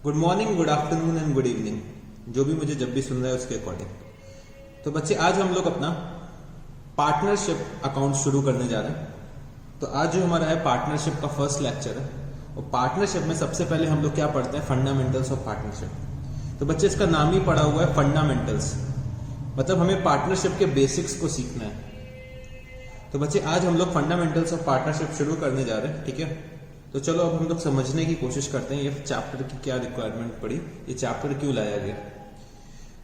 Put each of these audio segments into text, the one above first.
Good morning, good afternoon and good evening, जो भी मुझे जब भी सुन रहा है उसके अकॉर्डिंग। तो बच्चे आज हम लोग अपना पार्टनरशिप अकाउंट शुरू करने जा रहे हैं। तो आज जो हमारा है पार्टनरशिप का फर्स्ट लेक्चर है। और पार्टनरशिप में सबसे पहले हम लोग क्या पढ़ते हैं, फंडामेंटल्स ऑफ पार्टनरशिप। तो बच्चे इसका नाम ही पड़ा हुआ है फंडामेंटल्स, मतलब हमें पार्टनरशिप के बेसिक्स को सीखना है। तो बच्चे आज हम लोग फंडामेंटल्स ऑफ पार्टनरशिप शुरू करने जा रहे हैं, ठीक है। तो चलो अब हम लोग समझने की कोशिश करते हैं ये चैप्टर की क्या रिक्वायरमेंट पड़ी, ये चैप्टर क्यों लाया गया।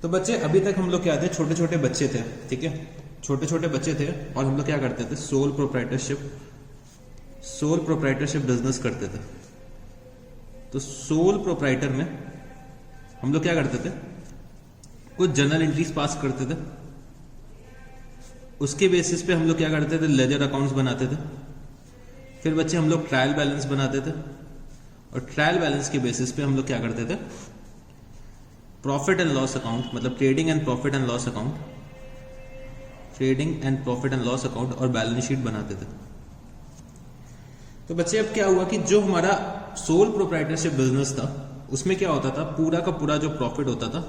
तो बच्चे अभी तक हम लोग क्या थे, छोटे छोटे बच्चे थे, ठीक है, छोटे छोटे बच्चे थे और हम लोग क्या करते थे, सोल प्रोप्राइटरशिप बिजनेस करते थे। तो सोल प्रोप्राइटर में हम लोग क्या करते थे, कुछ जर्नल एंट्रीज पास करते थे, उसके बेसिस पे हम लोग क्या करते थे, लेजर अकाउंट्स बनाते थे। फिर बच्चे हम लोग ट्रायल बैलेंस बनाते थे और ट्रायल बैलेंस के बेसिस पे हम लोग क्या करते थे, प्रॉफिट एंड लॉस अकाउंट, मतलब trading and profit and loss account और बैलेंस शीट बनाते थे। तो बच्चे अब क्या हुआ कि जो हमारा सोल प्रोप्राइटरशिप बिजनेस था उसमें क्या होता था, पूरा का पूरा जो प्रॉफिट होता था,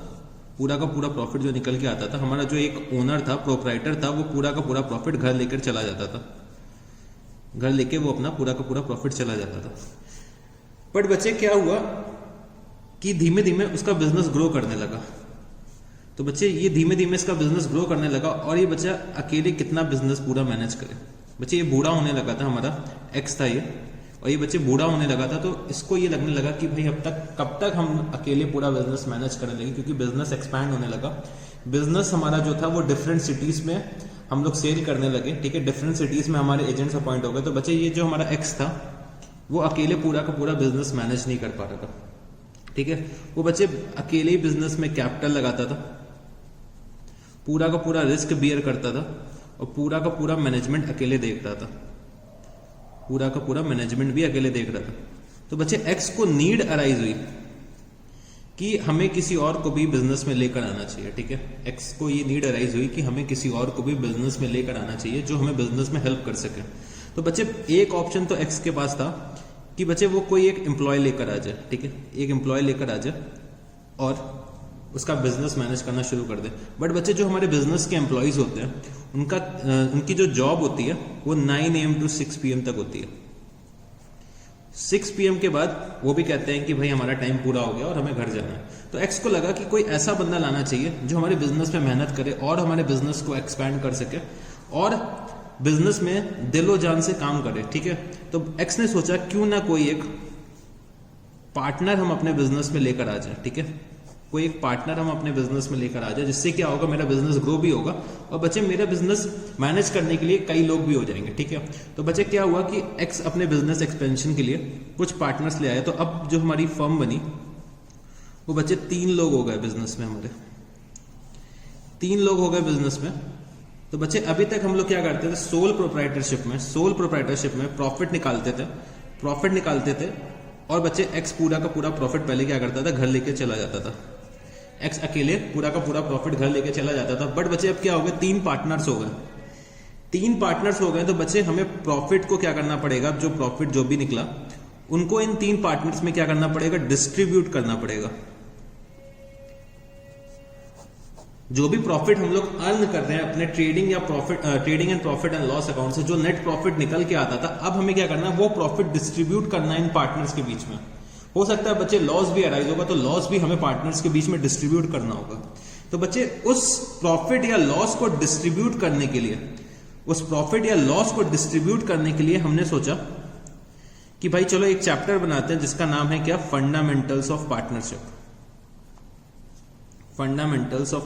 पूरा का पूरा प्रॉफिट जो निकल के आता था, हमारा जो एक ओनर था, प्रोप्राइटर था, वो पूरा का पूरा प्रॉफिट घर लेकर चला जाता था, घर लेके वो अपना पूरा का पूरा प्रॉफिट चला जाता था। बट बच्चे क्या हुआ कि धीमे धीमे उसका बिजनेस ग्रो करने लगा। तो बच्चे ये धीमे धीमे इसका बिजनेस ग्रो करने लगा और ये बच्चा अकेले कितना बिजनेस पूरा मैनेज करे। बच्चे ये बूढ़ा होने लगा था, हमारा एक्स था ये, और ये बच्चे बूढ़ा होने लगा था। तो इसको ये लगने लगा कि भाई अब तक कब तक हम अकेले पूरा बिजनेस मैनेज करने लगे, क्योंकि बिजनेस एक्सपैंड होने लगा। बिजनेस हमारा जो था वो डिफरेंट सिटीज में हम लोग सेल करने लगे, ठीक है, डिफरेंट सिटीज में हमारे एजेंट्स अपॉइंट हो गए। तो बच्चे ये जो हमारा एक्स था वो अकेले पूरा का पूरा बिजनेस मैनेज नहीं कर पा रहा था, ठीक है। वो बच्चे अकेले ही बिजनेस में कैपिटल लगाता था, पूरा का पूरा रिस्क बियर करता था और पूरा का पूरा मैनेजमेंट अकेले देख रहा था, पूरा का पूरा मैनेजमेंट भी अकेले देख रहा था। तो बच्चे एक्स को नीड अराइज हुई कि हमें किसी और को भी बिजनेस में लेकर आना चाहिए, ठीक है। एक्स को ये नीड अराइज हुई कि हमें किसी और को भी बिजनेस में लेकर आना चाहिए जो हमें बिजनेस में हेल्प कर सके। तो बच्चे एक ऑप्शन तो एक्स के पास था कि बच्चे वो कोई एक एम्प्लॉय लेकर आ जाए, ठीक है, एक एम्प्लॉय लेकर आ जाए और उसका बिजनेस मैनेज करना शुरू कर दे। बट बच्चे जो हमारे बिजनेस के एम्प्लॉयज होते हैं उनकी जो जॉब होती है वो 9 AM to 6 PM तक होती है। 6 PM के बाद वो भी कहते हैं कि भाई हमारा टाइम पूरा हो गया और हमें घर जाना है। तो एक्स को लगा कि कोई ऐसा बंदा लाना चाहिए जो हमारे बिजनेस में मेहनत करे और हमारे बिजनेस को एक्सपैंड कर सके और बिजनेस में दिलो जान से काम करे, ठीक है। तो एक्स ने सोचा क्यों ना कोई एक पार्टनर हम अपने बिजनेस में लेकर आ जाए, ठीक है, कोई एक पार्टनर हम अपने बिजनेस में लेकर आ जाए, जिससे क्या होगा, मेरा बिजनेस ग्रो भी होगा और बच्चे मेरा बिजनेस मैनेज करने के लिए कई लोग भी हो जाएंगे, ठीक है। तो बच्चे क्या हुआ कि एक्स अपने बिजनेस एक्सपेंशन के लिए कुछ पार्टनर्स ले आया। तो अब जो हमारी फर्म बनी वो बच्चे 3 लोग हो गए बिजनेस में, हमारे 3 लोग हो गए बिजनेस में। तो बच्चे अभी तक हम लोग क्या करते थे, सोल प्रोप्राइटरशिप में प्रॉफिट निकालते थे और बच्चे एक्स पूरा का पूरा प्रॉफिट पहले क्या करता था, घर लेके चला जाता था। एक्स अकेले पूरा का पूरा प्रॉफिट घर लेके चला जाता था। बट बच्चे अब क्या हो गए, 3 पार्टनर्स हो गए। तो बच्चे हमें प्रॉफिट को क्या करना पड़ेगा, जो प्रॉफिट जो भी निकला उनको इन 3 पार्टनर्स में क्या करना पड़ेगा, डिस्ट्रीब्यूट करना पड़ेगा। जो भी प्रॉफिट हम लोग अर्न कर रहे हैं अपने trading and profit and loss account से, जो नेट प्रॉफिट निकल के आता था, अब हमें क्या करना है, वो प्रॉफिट डिस्ट्रीब्यूट करना है इन पार्टनर्स के बीच में। हो सकता है बच्चे लॉस भी अराइज होगा, तो लॉस भी हमें पार्टनर्स के बीच में डिस्ट्रीब्यूट करना होगा। तो बच्चे उस प्रॉफिट या लॉस को डिस्ट्रीब्यूट करने के लिए हमने सोचा कि भाई चलो एक चैप्टर बनाते हैं जिसका नाम है क्या, फंडामेंटल्स ऑफ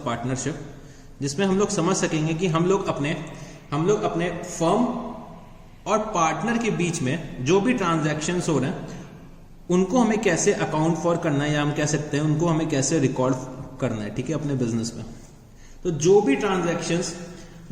पार्टनरशिप, जिसमें हम लोग समझ सकेंगे कि हम लोग अपने फर्म और पार्टनर के बीच में जो भी ट्रांजैक्शंस हो रहे हैं उनको हमें कैसे अकाउंट फॉर करना है, या हम कह सकते हैं उनको हमें कैसे रिकॉर्ड करना है, ठीक है, अपने बिजनेस में। तो जो भी ट्रांजैक्शंस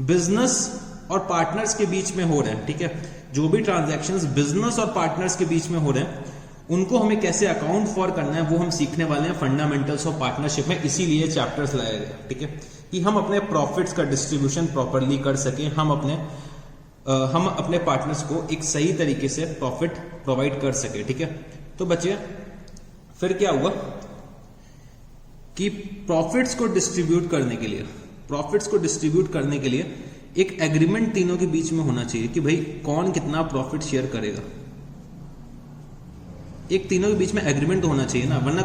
बिजनेस और पार्टनर्स के बीच में हो रहे हैं, ठीक है, जो भी ट्रांजैक्शंस बिजनेस और पार्टनर्स के बीच में हो रहे हैं उनको हमें कैसे अकाउंट फॉर करना है, वो हम सीखने वाले हैं फंडामेंटल्स ऑफ पार्टनरशिप में। इसीलिए चैप्टर्स लाए गए, ठीक है, कि हम अपने प्रॉफिट्स का डिस्ट्रीब्यूशन प्रॉपरली कर सकें, हम अपने पार्टनर्स को एक सही तरीके से प्रॉफिट प्रोवाइड कर सके, ठीक है। तो बच्चे फिर क्या हुआ कि प्रॉफिट्स को डिस्ट्रीब्यूट करने के लिए एक एग्रीमेंट तीनों के बीच में होना चाहिए कि भाई कौन कितना प्रॉफिट शेयर करेगा। एक तीनों के बीच में एग्रीमेंट होना चाहिए ना, वरना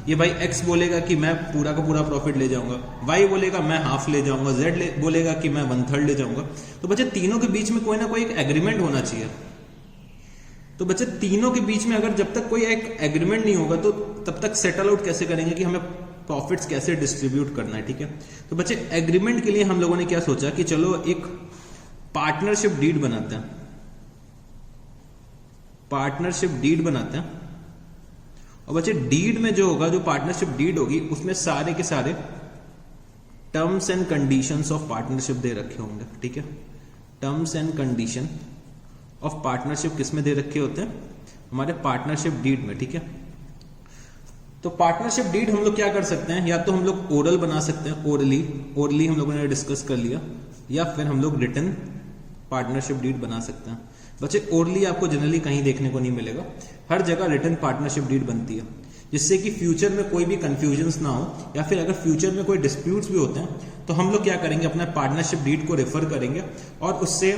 ये भाई एक्स बोलेगा कि मैं पूरा का पूरा प्रॉफिट ले जाऊंगा, वाई बोलेगा मैं हाफ ले जाऊंगा, जेड बोलेगा कि मैं 1/3 ले जाऊंगा। तो बच्चे तीनों के बीच में कोई ना कोई एक एग्रीमेंट होना चाहिए। तो बच्चे तीनों के बीच में अगर जब तक कोई एक एग्रीमेंट नहीं होगा तो तब तक सेटल आउट कैसे करेंगे कि हमें प्रॉफिट्स कैसे डिस्ट्रीब्यूट करना है। ठीक है, तो बच्चे एग्रीमेंट के लिए हम लोगों ने क्या सोचा कि चलो एक पार्टनरशिप डीड बनाते हैं। और बच्चे डीड में जो होगा, जो पार्टनरशिप डीड होगी, उसमें सारे के सारे terms and conditions of partnership दे रखे होंगे। ठीक है, terms and condition of partnership किस में दे रखे होते हैं? हमारे पार्टनरशिप डीड में। ठीक है, तो पार्टनरशिप डीड हम लोग क्या कर सकते हैं, या तो हम लोग ओरल बना सकते हैं, ओरली हम लोगों ने डिस्कस कर लिया, या फिर हम लोग रिटन पार्टनरशिप डीड बना सकते हैं। बच्चे ओरली आपको जनरली कहीं देखने को नहीं मिलेगा, हर जगह रिटन पार्टनरशिप डीड बनती है, जिससे कि फ्यूचर में कोई भी कंफ्यूजन्स ना हो, या फिर अगर फ्यूचर में कोई डिस्प्यूट्स भी होते हैं तो हम लोग क्या करेंगे, अपना पार्टनरशिप डीड को रेफर करेंगे और उससे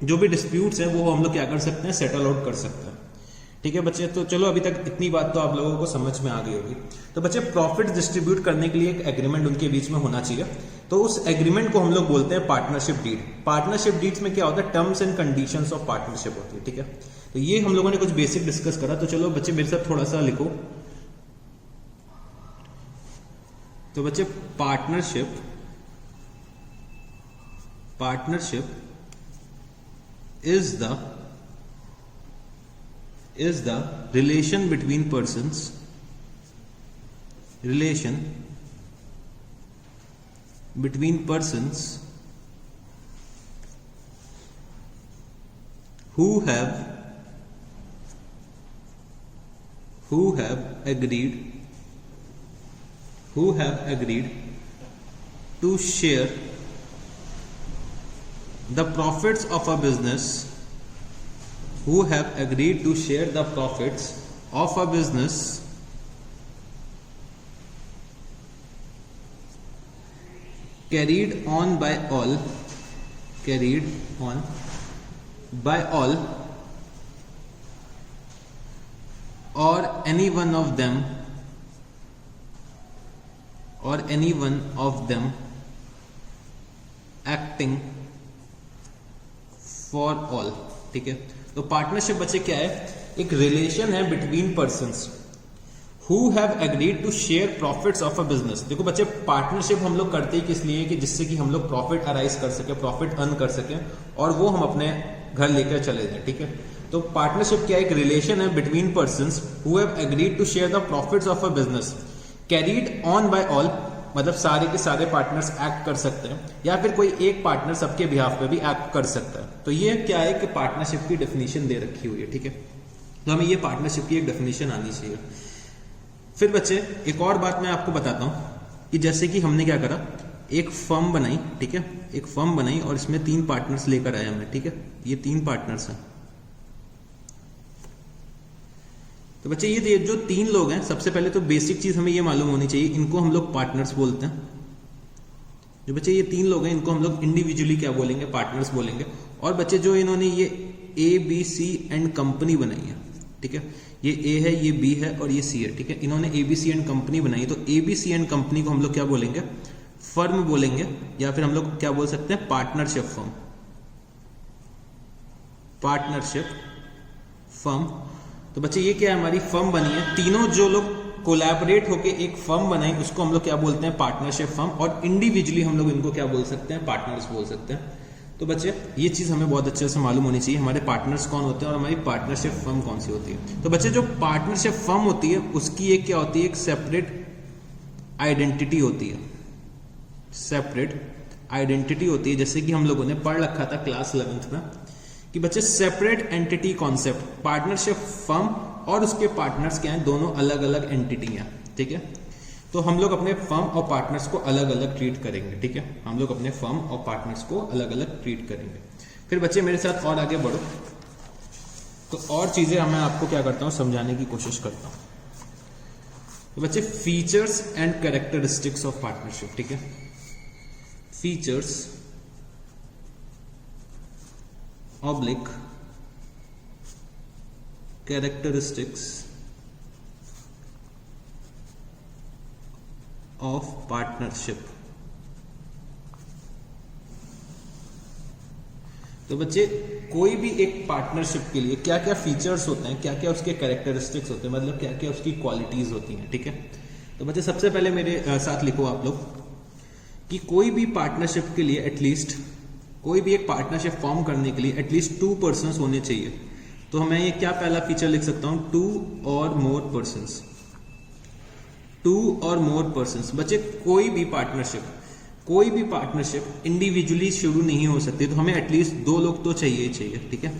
जो भी डिस्प्यूट्स हैं वो हम लोग क्या कर सकते हैं, सेटल आउट कर सकते हैं। ठीक है बच्चे, तो चलो अभी तक इतनी बात तो आप लोगों को समझ में आ गई होगी। तो बच्चे प्रॉफिट डिस्ट्रीब्यूट करने के लिए एक एग्रीमेंट उनके बीच में होना चाहिए, तो उस एग्रीमेंट को हम लोग बोलते हैं पार्टनरशिप डीड। पार्टनरशिप डीड्स में क्या होता है, terms and conditions of partnership होती है। ठीक है, तो ये हम लोगों ने कुछ बेसिक डिस्कस करा। तो चलो बच्चे मेरे साथ थोड़ा सा लिखो। तो बच्चे partnership is the relation between persons who have agreed to share the profits of a business carried on by all or any one of them acting for all। ठीक है, तो पार्टनरशिप बच्चे क्या है, एक रिलेशन है between persons who have agreed to share profits of a business. देखो बच्चे, पार्टनरशिप हम लोग करते ही किस लिए, कि जिससे कि हम लोग प्रॉफिट अराइज कर सके, प्रॉफिट अर्न कर सके और वो हम अपने घर लेकर चले जाए। ठीक है, तो पार्टनरशिप क्या है, एक रिलेशन है between persons who have agreed to share the profits of a business carried on by all, मतलब सारे के सारे पार्टनर्स एक्ट कर सकते हैं, या फिर कोई एक पार्टनर सबके बिहाफ पे भी एक्ट कर सकता है। तो ये क्या है कि पार्टनरशिप की डेफिनेशन दे रखी हुई है। ठीक है, तो हमें ये पार्टनरशिप की एक डेफिनेशन आनी चाहिए। फिर बच्चे एक और बात मैं आपको बताता हूं कि जैसे कि हमने क्या करा, एक फर्म बनाई। ठीक है, एक फर्म बनाई और इसमें 3 पार्टनर्स लेकर आए हमने। ठीक है, ये 3 पार्टनर्स हैं। तो बच्चे ये जो 3 लोग हैं, सबसे पहले तो बेसिक चीज हमें ये मालूम होनी चाहिए, इनको हम लोग पार्टनर्स बोलते हैं। जो बच्चे ये 3 लोग हैं, इनको हम लोग इंडिविजुअली क्या बोलेंगे, पार्टनर्स बोलेंगे। और बच्चे जो इन्होंने ये ABC एंड कंपनी बनाई है, ठीक है, ये A है, ये B है और ये C है। ठीक है, इन्होंने ABC एंड कंपनी बनाई, तो ABC एंड कंपनी को हम लोग क्या बोलेंगे, फर्म बोलेंगे, या फिर हम लोग क्या बोल सकते हैं, पार्टनरशिप फर्म। तो बच्चे ये क्या है, हमारी फर्म बनी है, तीनों जो लोग कोलैबोरेट होके एक फर्म बनाई उसको हम लोग क्या बोलते हैं, पार्टनरशिप फर्म। और इंडिविजुअली हम लोग इनको क्या बोल सकते हैं, पार्टनर्स बोल सकते हैं। तो बच्चे ये चीज हमें बहुत अच्छे से मालूम होनी चाहिए, हमारे पार्टनर्स कौन होते हैं और हमारी पार्टनरशिप फर्म कौन सी होती है। तो बच्चे जो पार्टनरशिप फर्म होती है उसकी एक क्या होती है, एक सेपरेट आइडेंटिटी होती है, जैसे कि हम लोगों ने पढ़ रखा था क्लास 11th में कि बच्चे separate entity concept, partnership firm और उसके पार्टनर्स क्या हैं, दोनों अलग अलग एंटिटी हैं। ठीक है, तो हम लोग अपने फर्म और पार्टनर्स को अलग अलग ट्रीट करेंगे। ठीक है, हम लोग अपने फर्म और पार्टनर्स को अलग अलग ट्रीट करेंगे। फिर बच्चे मेरे साथ और आगे बढ़ो, तो और चीजें मैं आपको क्या करता हूं, समझाने की कोशिश करता हूं। तो बच्चे features and characteristics of partnership, ठीक है, features oblique characteristics of partnership. तो बच्चे कोई भी एक पार्टनरशिप के लिए क्या क्या फीचर्स होते हैं, क्या क्या उसके कैरेक्टरिस्टिक्स होते हैं, मतलब क्या क्या उसकी क्वालिटीज होती हैं, ठीक है। तो बच्चे सबसे पहले मेरे साथ लिखो आप लोग कि कोई भी पार्टनरशिप के लिए एटलीस्ट, कोई भी एक पार्टनरशिप फॉर्म करने के लिए एटलीस्ट 2 पर्सन्स होने चाहिए। तो मैं ये क्या पहला फीचर लिख सकता हूं, 2 और मोर पर्सन्स, 2 और मोर पर्सन्स। बच्चे कोई भी पार्टनरशिप इंडिविजुअली शुरू नहीं हो सकती, तो हमें एटलीस्ट 2 लोग तो चाहिए ही चाहिए, ठीक है।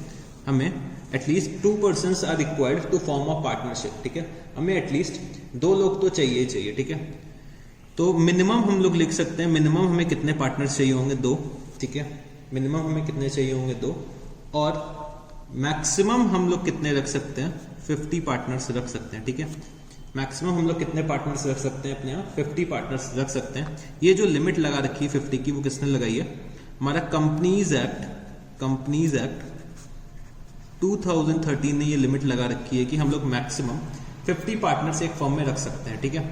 हमें at least 2 persons are required to form a partnership, ठीक है। हमें एटलीस्ट 2 लोग तो चाहिए ही चाहिए, ठीक है। तो मिनिमम हम लोग लिख सकते हैं, मिनिमम हमें कितने पार्टनर्स चाहिए होंगे, 2, ठीक है। मिनिमम हमें कितने चाहिए होंगे, 2, और मैक्सिमम हम लोग कितने रख सकते हैं, 50 पार्टनर्स रख सकते हैं, ठीक है। मैक्सिमम हम लोग कितने पार्टनर्स रख सकते हैं अपने यहाँ, 50 पार्टनर्स रख सकते हैं। ये जो लिमिट लगा रखी है 50 की, वो किसने लगाई है, हमारा कंपनीज एक्ट 2013 ने ये लिमिट लगा रखी है कि हम लोग मैक्सिमम 50 पार्टनर्स एक फर्म में रख सकते हैं, ठीक है।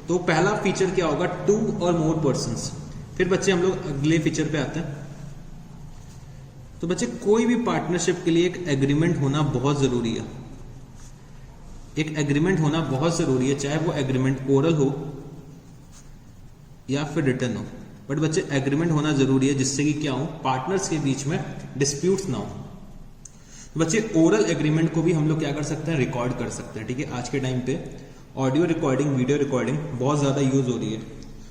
तो पहला फीचर क्या होगा, 2 और मोर पर्सन्स। फिर बच्चे हम लोग अगले फीचर पे आते हैं। तो बच्चे कोई भी पार्टनरशिप के लिए एक एग्रीमेंट होना बहुत जरूरी है, एक एग्रीमेंट होना बहुत जरूरी है, चाहे वो एग्रीमेंट ओरल हो या फिर रिटर्न हो, बट बच्चे एग्रीमेंट होना जरूरी है, जिससे कि क्या हो, पार्टनर्स के बीच में डिस्प्यूट्स ना हो। तो बच्चे ओरल एग्रीमेंट को भी हम लोग क्या कर सकते हैं, रिकॉर्ड कर सकते हैं, ठीक है। आज के टाइम पे ऑडियो रिकॉर्डिंग, वीडियो रिकॉर्डिंग बहुत ज्यादा यूज हो रही है,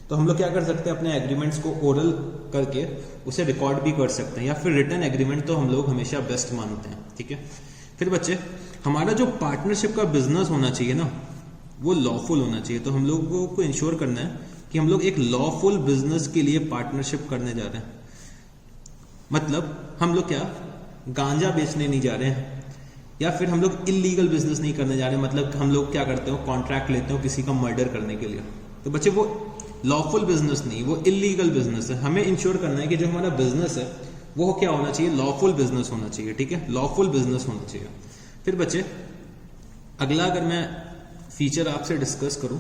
तो हम लोग क्या कर सकते हैं, अपने एग्रीमेंट्स को ओरल करके उसे रिकॉर्ड भी कर सकते हैं, या फिर रिटर्न एग्रीमेंट तो हम लोग हमेशा बेस्ट मानते हैं, ठीक है। फिर बच्चे हमारा जो पार्टनरशिप का बिजनेस होना चाहिए ना, वो लॉफुल होना चाहिए। तो हम लोगों को इंश्योर करना है कि हम लोग एक लॉफुल बिजनेस के लिए पार्टनरशिप करने जा रहे हैं। मतलब हम लोग क्या गांजा बेचने नहीं जा रहे हैं, या फिर हम लोग इलीगल बिजनेस नहीं करने जा रहे हैं। मतलब हम लोग क्या करते हो, कॉन्ट्रैक्ट लेते हो किसी का मर्डर करने के लिए। तो बच्चे वो लॉफुल बिजनेस नहीं, वो इलीगल बिजनेस है। हमें इंश्योर करना है कि जो हमारा बिजनेस है वो क्या होना चाहिए, लॉफुल बिजनेस होना चाहिए, ठीक है, लॉफुल बिजनेस होना चाहिए। फिर बच्चे अगला अगर मैं फीचर आपसे डिस्कस करूं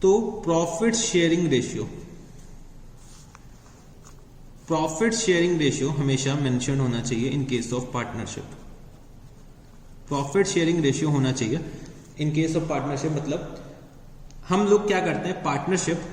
तो प्रॉफिट शेयरिंग रेशियो हमेशा मेंशन होना चाहिए in case of partnership. Profit sharing ratio होना चाहिए इन केस ऑफ पार्टनरशिप। मतलब हम लोग क्या करते हैं, पार्टनरशिप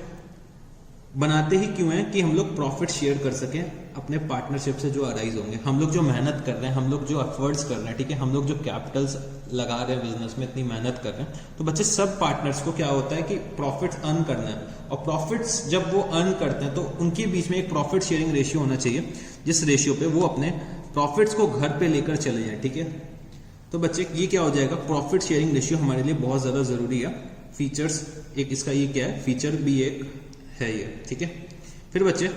बनाते ही क्यों है कि हम लोग प्रॉफिट शेयर कर सकें अपने पार्टनरशिप से जो अराइज होंगे। हम लोग जो मेहनत कर रहे हैं, हम लोग जो एफर्ट्स कर रहे हैं, ठीक है, हम लोग जो कैपिटल्स लगा रहे हैं बिजनेस में, इतनी मेहनत कर रहे हैं, तो बच्चे सब पार्टनर्स को क्या होता है कि प्रॉफिट्स अर्न करना है। और प्रॉफिट्स जब वो अर्न करते हैं तो उनके बीच में एक प्रॉफिट शेयरिंग रेशियो होना चाहिए, जिस रेशियो पे वो अपने प्रॉफिट्स को घर पे लेकर चले जाए, ठीक है। तो बच्चे ये क्या हो जाएगा, प्रॉफिट शेयरिंग रेशियो हमारे लिए बहुत ज्यादा जरूरी है। फीचर्स एक इसका ये क्या है, फीचर भी एक है ये, ठीक है। फिर बच्चे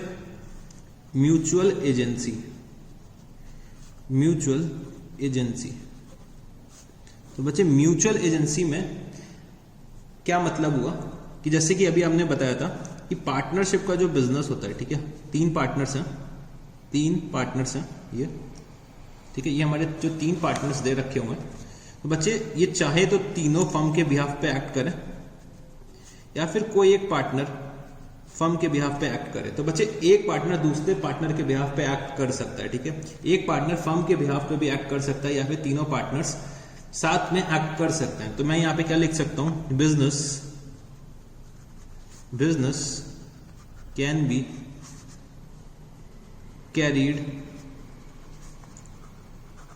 म्यूचुअल एजेंसी। तो बच्चे म्यूचुअल एजेंसी में क्या मतलब हुआ कि जैसे कि अभी हमने बताया था कि पार्टनरशिप का जो बिजनेस होता है, ठीक है, 3 पार्टनर्स हैं ये, ठीक है, ये हमारे जो 3 पार्टनर्स दे रखे हुए हैं। तो बच्चे ये चाहे तो तीनों फर्म के बिहाफ पे एक्ट करें, या फिर कोई एक पार्टनर फर्म के बिहाफ पे एक्ट करे। तो बच्चे एक पार्टनर दूसरे पार्टनर के बिहाफ पे एक्ट कर सकता है, ठीक है, एक पार्टनर फर्म के बिहाफ पे भी एक्ट कर सकता है, या फिर तीनों पार्टनर्स साथ में एक्ट कर सकते हैं। तो मैं यहां पे क्या लिख सकता हूं, business can be carried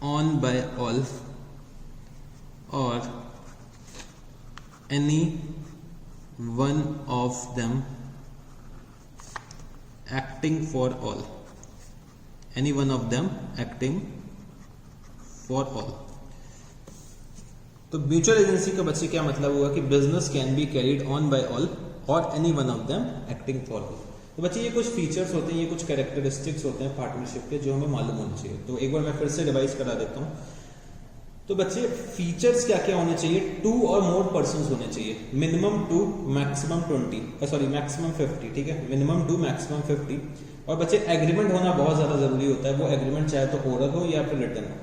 on by all और any one of them acting for all, any one of them acting for all। तो म्यूचुअल एजेंसी का बच्चे क्या मतलब हुआ कि business can be carried on by all और any one of them acting for all. तो बच्चे ये कुछ फीचर्स होते हैं, ये कुछ कैरेक्टरिस्टिक्स होते हैं पार्टनरशिप के, जो हमें मालूम होने चाहिए। तो एक बार मैं फिर से रिवाइज करा देता हूँ। तो बच्चे फीचर्स क्या क्या होने चाहिए, 2 और मोर पर्सन होने चाहिए, मिनिमम 2 मैक्सिमम 50, ठीक है, मिनिमम 2 मैक्सिमम 50। और बच्चे एग्रीमेंट होना बहुत ज्यादा जरूरी होता है, वो एग्रीमेंट चाहे तो ओरल हो या फिर रिटन हो।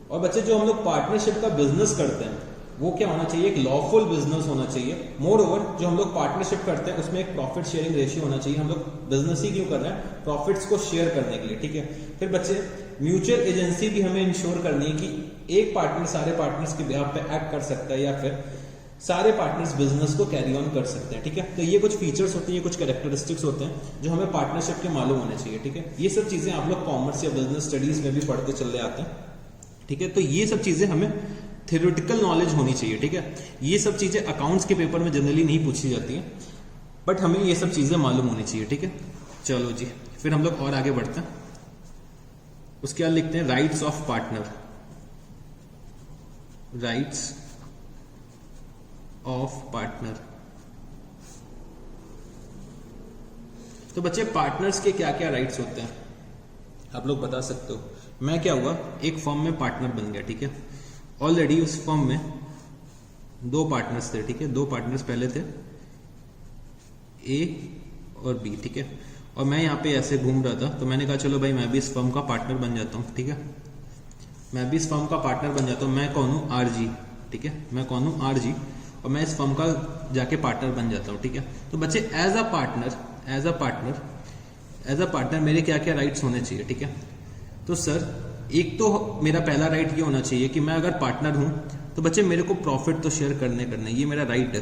और बच्चे जो हम लोग पार्टनरशिप का बिजनेस करते हैं वो क्या होना चाहिए, एक लॉफुल बिजनेस होना चाहिए। मोर ओवर जो हम लोग पार्टनरशिप करते हैं उसमें एक प्रॉफिट शेयरिंग रेशियो होना चाहिए। हम लोग बिजनेस ही क्यों कर रहे हैं, प्रॉफिट्स को शेयर करने के लिए, ठीक है। फिर बच्चे म्यूचुअल एजेंसी भी हमें इंश्योर करनी है कि एक पार्टनर सारे पार्टनर्स के बिहाफ पे एक्ट कर सकता है या फिर सारे पार्टनर्स बिजनेस को कैरी ऑन कर सकते हैं, ठीक है। तो ये कुछ फीचर्स होते हैं, ये कुछ कैरेक्टरिस्टिक्स होते हैं जो हमें पार्टनरशिप के मालूम होने चाहिए, ठीक है। ये सब चीजें आप लोग कॉमर्स या बिजनेस स्टडीज में भी पढ़ते चले आते हैं, ठीक है। तो ये सब चीजें हमें थ्योरेटिकल नॉलेज होनी चाहिए, ठीक है। ये सब चीजें अकाउंट्स के पेपर में जनरली नहीं पूछी जाती है, बट हमें ये सब चीजें मालूम होनी चाहिए, ठीक है। चलो जी, फिर हम लोग और आगे बढ़ते हैं। उसके बाद लिखते हैं rights of partner, rights of partner. तो बच्चे पार्टनर्स के क्या क्या राइट्स होते हैं आप लोग बता सकते हो। मैं क्या हुआ, एक फर्म में पार्टनर बन गया, ठीक है। ऑलरेडी उस फर्म में 2 पार्टनर्स थे, ठीक है। 2 पार्टनर्स पहले थे ए और बी, ठीक है। और मैं यहाँ पे ऐसे घूम रहा था, तो मैंने कहा चलो भाई मैं भी इस फर्म का पार्टनर बन जाता हूँ, ठीक है। मैं भी इस फर्म का पार्टनर बन जाता हूँ। मैं कौन हूँ, आरजी, ठीक है। मैं कौन हूँ, आरजी, और मैं इस फर्म का जाके पार्टनर बन जाता हूँ, ठीक है। तो बच्चे एज अ पार्टनर मेरे क्या क्या राइट्स होने चाहिए, ठीक है। तो सर एक तो मेरा पहला राइट ये होना चाहिए कि मैं अगर पार्टनर हूं तो बच्चे मेरे को प्रॉफिट तो शेयर करने, ये मेरा राइट है।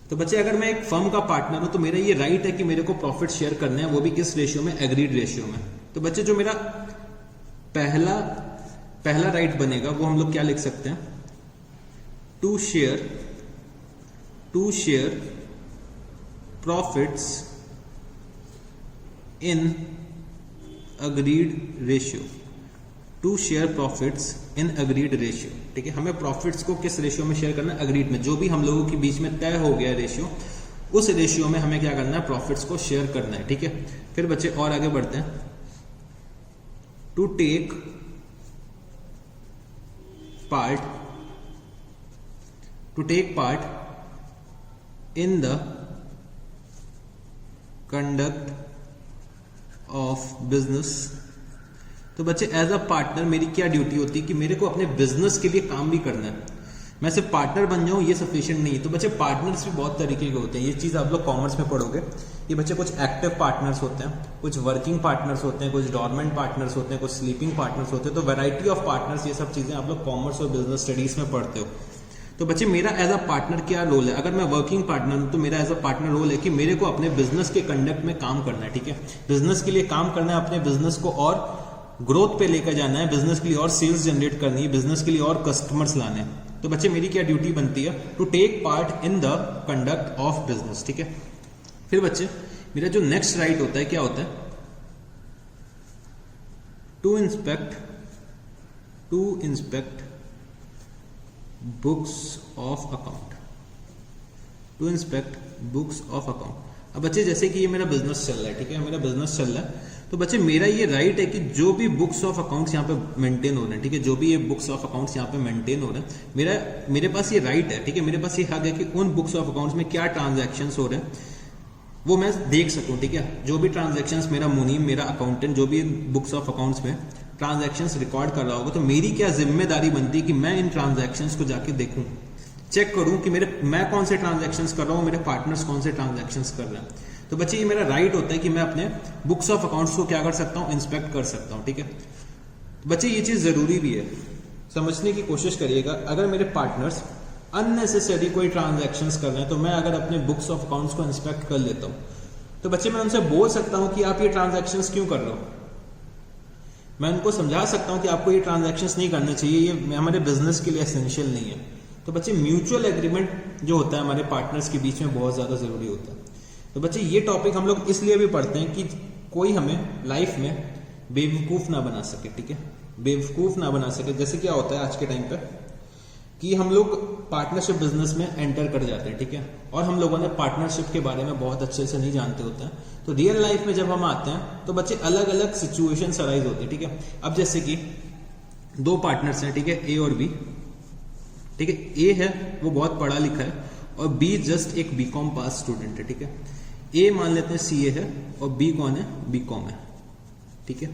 तो बच्चे अगर मैं एक फर्म का पार्टनर हूं तो मेरा ये राइट है कि मेरे को प्रॉफिट शेयर करने हैं, वो भी किस रेशियो में, एग्रीड रेशियो में। तो बच्चे जो मेरा पहला राइट बनेगा वो हम लोग क्या लिख सकते हैं, to share profits in agreed ratio, to share profits in agreed ratio, ठीक है। हमें प्रॉफिट्स को किस रेशियो में शेयर करना है, अग्रीड में। जो भी हम लोगों के बीच में तय हो गया रेशियो, उस रेशियो में हमें क्या करना है, प्रॉफिट्स को शेयर करना है, ठीक है। फिर बच्चे और आगे बढ़ते हैं, to take part in the conduct of business. तो बच्चे एज अ पार्टनर मेरी क्या ड्यूटी होती है कि मेरे को अपने बिजनेस के लिए काम भी करना है। मैं सिर्फ पार्टनर बन जाऊं ये सफिशिएंट नहीं है। तो बच्चे पार्टनर्स भी बहुत तरीके के होते हैं, ये चीज आप लोग कॉमर्स में पढ़ोगे। ये बच्चे कुछ एक्टिव पार्टनर्स होते हैं, कुछ वर्किंग पार्टनर्स होते हैं, कुछ डॉर्मेंट पार्टनर्स होते हैं, कुछ स्लीपिंग पार्टनर्स होते हैं। तो वैरायटी ऑफ पार्टनर्स, ये सब चीजें आप लोग कॉमर्स और बिजनेस स्टडीज में पढ़ते हो। तो बच्चे मेरा एज अ पार्टनर क्या रोल है, अगर मैं वर्किंग पार्टनर हूं तो मेरा एज अ पार्टनर रोल है कि मेरे को अपने बिजनेस के कंडक्ट में काम करना है, ठीक है। बिजनेस के लिए काम करना है, अपने बिजनेस को और ग्रोथ पे लेकर जाना है, बिजनेस के लिए और सेल्स जनरेट करनी है, बिजनेस के लिए और कस्टमर्स लाने हैं। तो बच्चे मेरी क्या ड्यूटी बनती है, to take part in the conduct of business, ठीक है। फिर बच्चे मेरा जो नेक्स्ट राइट होता है क्या होता है, to inspect books of account, to inspect books of account. अब बच्चे जैसे कि ये मेरा बिजनेस चल रहा है, ठीक है, मेरा बिजनेस चल रहा है, तो बच्चे मेरा ये राइट है कि जो भी बुक्स ऑफ अकाउंट्स यहाँ पे मेंटेन हो रहे हैं, ठीक है, जो भी ये बुक्स ऑफ अकाउंट्स यहाँ पे मेंटेन हो रहे हैं, मेरे पास ये राइट है, ठीक है, मेरे पास ये हक है कि उन बुक्स ऑफ अकाउंट्स में क्या ट्रांजैक्शंस हो रहे हैं वो मैं देख सकूं, ठीक है। जो भी ट्रांजैक्शंस मेरा मुनीम, मेरा अकाउंटेंट, जो भी बुक्स ऑफ अकाउंट्स में ट्रांजैक्शंस रिकॉर्ड कर रहा होगा, तो मेरी क्या जिम्मेदारी बनती है कि मैं इन ट्रांजैक्शंस को जाके देखूं, चेक करूं कि मैं कौन से ट्रांजैक्शंस कर रहा हूं, मेरे पार्टनर्स कौन से ट्रांजैक्शंस कर रहे हैं। तो बच्चे ये मेरा राइट होता है कि मैं अपने बुक्स ऑफ अकाउंट्स को क्या कर सकता हूं, इंस्पेक्ट कर सकता हूं, ठीक है। बच्चे ये चीज जरूरी भी है, समझने की कोशिश करिएगा। अगर मेरे पार्टनर्स अननेसेसरी कोई ट्रांजैक्शंस कर रहे हैं तो मैं अगर अपने बुक्स ऑफ अकाउंट्स को इंस्पेक्ट कर लेता हूं तो बच्चे मैं उनसे बोल सकता हूं कि आप ये ट्रांजैक्शंस क्यों कर रहे हो। मैं उनको समझा सकता हूं कि आपको ये ट्रांजैक्शंस नहीं करने चाहिए, ये हमारे बिजनेस के लिए एसेंशियल नहीं है। तो बच्चे म्यूचुअल एग्रीमेंट जो होता है हमारे पार्टनर्स के बीच में बहुत ज्यादा जरूरी होता है। तो बच्चे ये टॉपिक हम लोग इसलिए भी पढ़ते हैं कि कोई हमें लाइफ में बेवकूफ ना बना सके, ठीक है, बेवकूफ ना बना सके। जैसे क्या होता है आज के टाइम पे कि हम लोग पार्टनरशिप बिजनेस में एंटर कर जाते हैं, ठीक है, और हम लोगों ने पार्टनरशिप के बारे में बहुत अच्छे से नहीं जानते होते हैं। तो रियल लाइफ में जब हम आते हैं तो बच्चे अलग अलग सिचुएशंस अराइज होते हैं, ठीक है। अब जैसे कि दो पार्टनर्स हैं, ठीक है, ए और बी, ठीक है। ए है वो बहुत पढ़ा लिखा है और बी जस्ट एक बीकॉम पास स्टूडेंट है, ठीक है। ए मान लेते हैं सीए है और बी कौन है, बीकॉम है, ठीक है।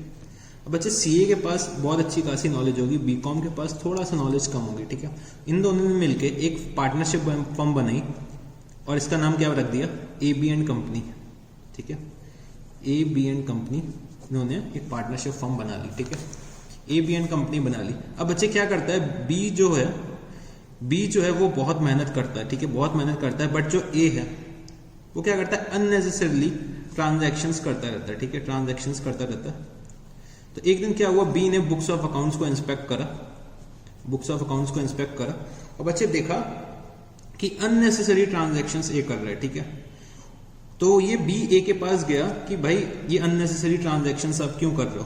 अब बच्चे सीए के पास बहुत अच्छी खासी नॉलेज होगी, बीकॉम के पास थोड़ा सा नॉलेज कम होगी, ठीक है। इन दोनों ने मिलके एक पार्टनरशिप फर्म बनाई और इसका नाम क्या रख दिया, ए बी एंड कंपनी, ठीक है। ए बी एंड कंपनी इन्होंने एक पार्टनरशिप फर्म बना ली, ठीक है। ए बी एंड कंपनी बना ली। अब बच्चे क्या करता है, बी जो है वो बहुत मेहनत करता है, ठीक है, बहुत मेहनत करता है, बट जो ए है वो क्या करता है, अननेसेसरली ट्रांजैक्शंस करता रहता है, ठीक है, ट्रांजैक्शंस करता रहता है। तो एक दिन क्या हुआ, बी ने बुक्स ऑफ अकाउंट्स को इंस्पेक्ट करा, और बच्चे देखा कि अननेसेसरी ट्रांजैक्शंस ए कर रहा है, ठीक है। तो ये बी ए के पास गया कि भाई ये अननेसेसरी ट्रांजैक्शंस आप क्यों कर रहे हो।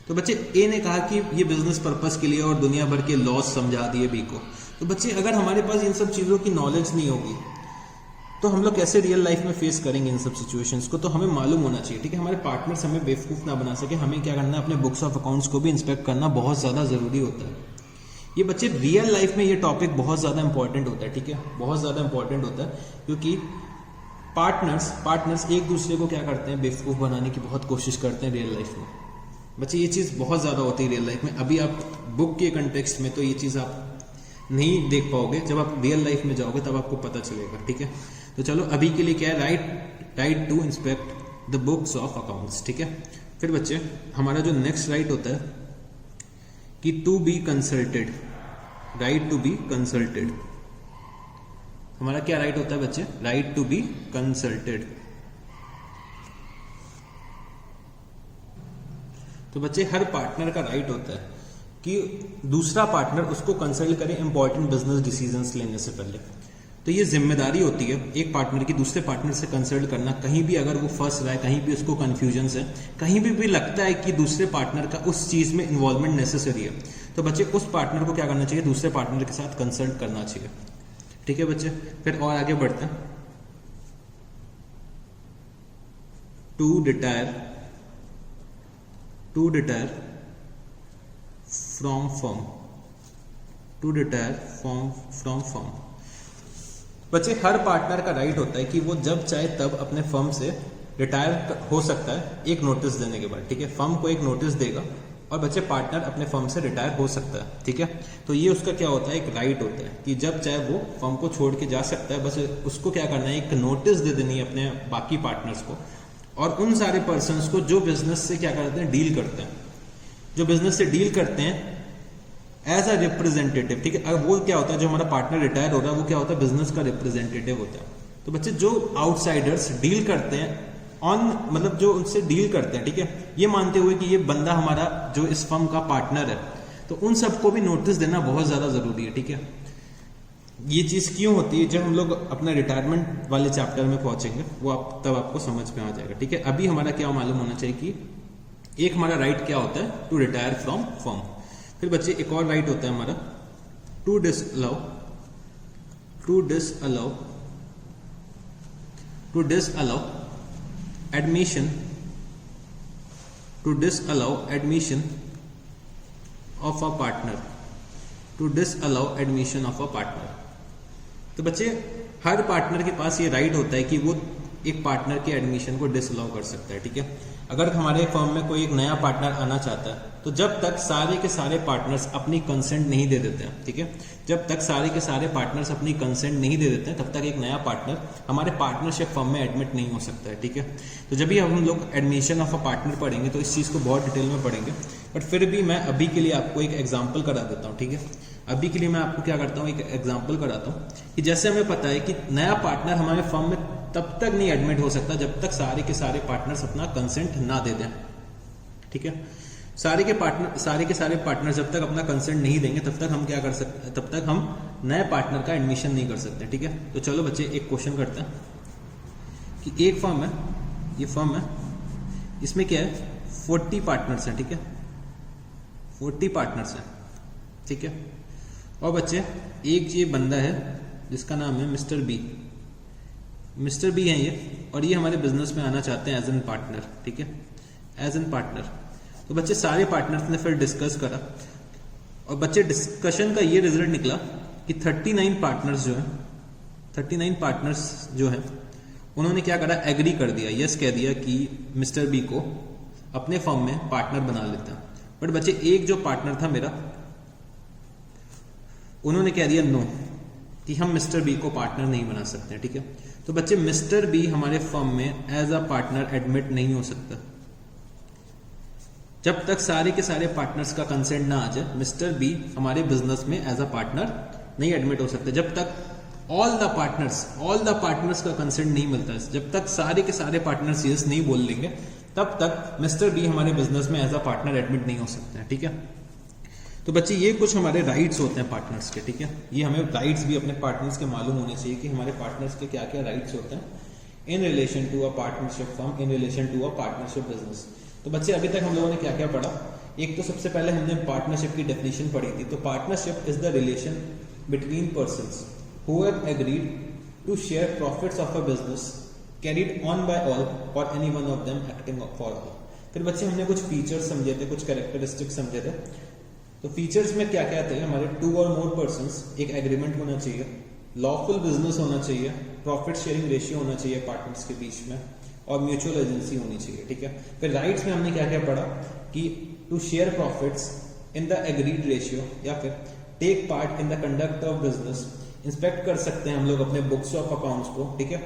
तो बच्चे ए ने कहा कि ये बिजनेस पर्पस के लिए और दुनिया भर के लॉस समझा दिए बी को। तो बच्चे अगर हमारे पास इन सब चीजों की नॉलेज नहीं होगी तो हम लोग कैसे रियल लाइफ में फेस करेंगे इन सब सिचुएशंस को। तो हमें मालूम होना चाहिए, ठीक है, हमारे पार्टनर्स हमें बेवकूफ ना बना सके। हमें क्या करना है, अपने बुक्स ऑफ अकाउंट्स को भी इंस्पेक्ट करना बहुत ज्यादा जरूरी होता है। ये बच्चे रियल लाइफ में ये टॉपिक बहुत ज्यादा इंपॉर्टेंट होता है, ठीक है, बहुत ज्यादा इंपॉर्टेंट होता है, क्योंकि पार्टनर्स एक दूसरे को क्या करते हैं, बेवकूफ बनाने की बहुत कोशिश करते हैं रियल लाइफ में। बच्चे ये चीज बहुत ज्यादा होती है रियल लाइफ में। अभी आप बुक के कंटेक्स्ट में तो ये चीज आप नहीं देख पाओगे, जब आप रियल लाइफ में जाओगे तब आपको पता चलेगा, ठीक है। तो चलो अभी के लिए क्या है, right to inspect the books of accounts, ठीक है। फिर बच्चे हमारा जो नेक्स्ट राइट होता है कि to be consulted, right to be consulted. हमारा क्या राइट होता है बच्चे, राइट टू बी कंसल्टेड। तो बच्चे हर पार्टनर का राइट होता है कि दूसरा पार्टनर उसको कंसल्ट करे इंपॉर्टेंट बिजनेस डिसीजंस लेने से पहले। तो ये जिम्मेदारी होती है एक पार्टनर की दूसरे पार्टनर से कंसल्ट करना। कहीं भी अगर वो फंस रहा है, कहीं भी उसको कंफ्यूजन है, कहीं भी लगता है कि दूसरे पार्टनर का उस चीज में इन्वॉल्वमेंट नेसेसरी है, तो बच्चे उस पार्टनर को क्या करना चाहिए, दूसरे पार्टनर के साथ कंसल्ट करना चाहिए, ठीक है बच्चे। फिर और आगे बढ़ते हैं, टू डिटायर फ्रॉम फर्म। बच्चे हर पार्टनर का राइट होता है कि वो जब चाहे तब अपने फर्म से रिटायर हो सकता है एक नोटिस देने के बाद, ठीक है। फर्म को एक नोटिस देगा और बच्चे पार्टनर अपने फर्म से रिटायर हो सकता है, ठीक है। तो ये उसका क्या होता है, एक राइट होता है कि जब चाहे वो फर्म को छोड़ के जा सकता है। बस उसको क्या करना है, एक नोटिस दे देनी है अपने बाकी पार्टनर्स को और उन सारे पर्सनस को जो बिजनेस से क्या करते हैं, डील करते हैं एज अ रिप्रेजेंटेटिव, ठीक है। अब वो क्या होता है, जो हमारा पार्टनर रिटायर हो रहा है वो क्या होता है, बिजनेस का रिप्रेजेंटेटिव होता है। तो बच्चे जो आउटसाइडर्स डील करते हैं मतलब जो उनसे डील करते हैं, ठीक है, ये मानते हुए कि ये बंदा हमारा जो इस फर्म का पार्टनर है, तो उन सबको भी नोटिस देना बहुत ज्यादा जरूरी है, ठीक है। ये चीज क्यों होती है, जब हम लोग अपना रिटायरमेंट वाले चैप्टर में पहुंचेंगे वो तब आपको समझ में आ जाएगा, ठीक है। अभी हमारा क्या मालूम होना चाहिए कि एक हमारा राइट क्या होता है, टू रिटायर फ्रॉम फर्म। फिर बच्चे एक और राइट होता है हमारा, to disallow admission of a partner. तो बच्चे हर पार्टनर के पास ये राइट होता है कि वो एक पार्टनर के एडमिशन को डिसअलाउ कर सकता है, ठीक है। अगर हमारे फर्म में कोई एक नया पार्टनर आना चाहता है तो जब तक सारे के सारे पार्टनर्स अपनी कंसेंट नहीं दे देते हैं, ठीक है, जब तक सारे के सारे पार्टनर्स अपनी कंसेंट नहीं दे देते हैं तब तक एक नया पार्टनर हमारे पार्टनरशिप फर्म में एडमिट नहीं हो सकता है, ठीक है। तो जब भी हम लोग एडमिशन ऑफ अ पार्टनर पढ़ेंगे तो इस चीज़ को बहुत डिटेल में पढ़ेंगे, बट फिर भी मैं अभी के लिए आपको एक एग्जाम्पल करा देता हूँ, ठीक है। अभी के लिए मैं आपको क्या करता हूँ, एक एग्जाम्पल कराता हूँ कि जैसे हमें पता है कि नया पार्टनर हमारे फर्म में तब तक नहीं एडमिट हो सकता जब तक सारे के सारे पार्टनर्स अपना कंसेंट ना दे दें, ठीक है। सारे के सारे पार्टनर जब तक अपना कंसेंट नहीं देंगे तब तक हम क्या कर सकते, तब तक हम नए पार्टनर का एडमिशन नहीं कर सकते, ठीक है। तो चलो बच्चे एक क्वेश्चन करते हैं कि एक फर्म है, ये फर्म है, इसमें क्या है, 40 पार्टनर्स हैं, ठीक है, 40 पार्टनर्स हैं, ठीक है। और बच्चे एक ये बंदा है जिसका नाम है मिस्टर बी है ये, और ये हमारे बिजनेस में आना चाहते हैं एज एन पार्टनर, ठीक है, एज एन पार्टनर। तो बच्चे सारे पार्टनर्स ने फिर डिस्कस करा और बच्चे डिस्कशन का ये रिजल्ट निकला कि 39 पार्टनर्स जो है उन्होंने क्या करा, एग्री कर दिया, यस कह दिया कि मिस्टर बी को अपने फर्म में पार्टनर बना लेते हैं। बट बच्चे एक जो पार्टनर था मेरा, उन्होंने कह दिया नो, कि हम मिस्टर बी को पार्टनर नहीं बना सकते हैं। ठीक है, तो बच्चे मिस्टर बी हमारे फर्म में एज अ पार्टनर एडमिट नहीं हो सकता। जब तक सारे के सारे पार्टनर्स का कंसेंट ना आ जाए, मिस्टर बी हमारे बिजनेस में एज अ पार्टनर नहीं एडमिट हो सकते। जब तक ऑल द पार्टनर्स का कंसेंट नहीं मिलता है, जब तक सारे के सारे पार्टनर्स यस नहीं बोल लेंगे, तब तक मिस्टर बी हमारे बिजनेस में एज अ पार्टनर एडमिट नहीं हो सकते हैं। ठीक है, तो बच्चे ये कुछ हमारे राइट्स होते हैं पार्टनर्स के। ठीक है, ये हमें राइट्स भी अपने पार्टनर्स के मालूम होने चाहिए कि हमारे पार्टनर्स के क्या क्या राइट्स होते हैं in relation to a partnership firm, in relation to a partnership business. तो बच्चे अभी तक हम लोगों ने क्या क्या पढ़ा, एक तो सबसे पहले हमने पार्टनरशिप की डेफिनेशन पढ़ी थी। तो partnership is the relation between persons who have agreed to share profits of a business carried on by all और any one of them acting for all. फिर बच्चे हमने कुछ फीचर्स समझे थे, कुछ कैरेक्टरिस्टिक्स समझे थे। तो फीचर्स में क्या क्या थे हमारे, 2 और मोर पर्संस, एक एग्रीमेंट होना चाहिए, लॉफुल बिजनेस होना चाहिए, प्रॉफिट शेयरिंग रेशियो होना चाहिए पार्टनर्स के बीच में, और म्यूचुअल एजेंसी होनी चाहिए। ठीक है, फिर राइट्स में हमने क्या क्या पढ़ा कि to share profits in the agreed ratio, या फिर take part in the conduct of business, inspect कर सकते हैं हम लोग अपने बुक्स ऑफ अकाउंट्स को। ठीक है,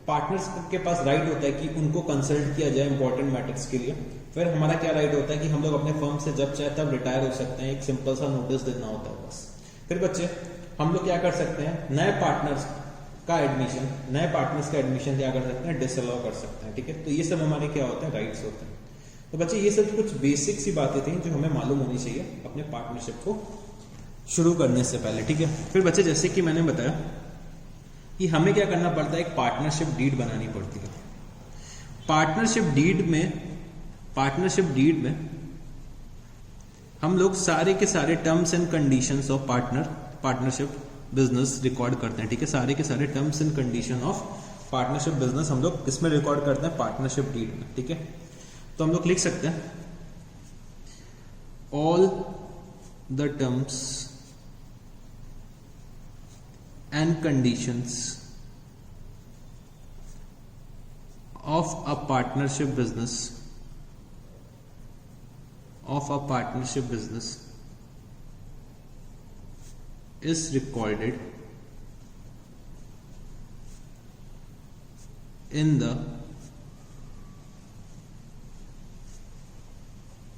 पार्टनर्स के पास राइट होता है कि उनको कंसल्ट किया जाए इंपॉर्टेंट मैटर्स के लिए। फिर हमारा क्या राइट होता है कि हम लोग अपने फर्म से जब चाहे तब रिटायर हो सकते हैं, एक सिंपल सा नोटिस देना होता है बस। फिर बच्चे हम लोग क्या कर सकते हैं, नए पार्टनर्स का एडमिशन क्या कर सकते हैं, डिसअलाउ कर सकते हैं। ठीक है, तो ये सब हमारे क्या होते हैं, राइट्स होते हैं। तो बच्चे ये सब कुछ बेसिक सी बातें थी जो हमें मालूम होनी चाहिए अपने पार्टनरशिप को शुरू करने से पहले। ठीक है, फिर बच्चे जैसे कि मैंने बताया कि हमें क्या करना पड़ता है, एक पार्टनरशिप डीड बनानी पड़ती है। पार्टनरशिप डीड में हम लोग सारे के सारे terms and conditions of partnership business record करते हैं। ठीक है, सारे के सारे terms and condition of partnership business हम लोग किसमें रिकॉर्ड करते हैं, पार्टनरशिप डीड में। ठीक है, तो हम लोग लिख सकते हैं all the terms and conditions of a partnership business is recorded in the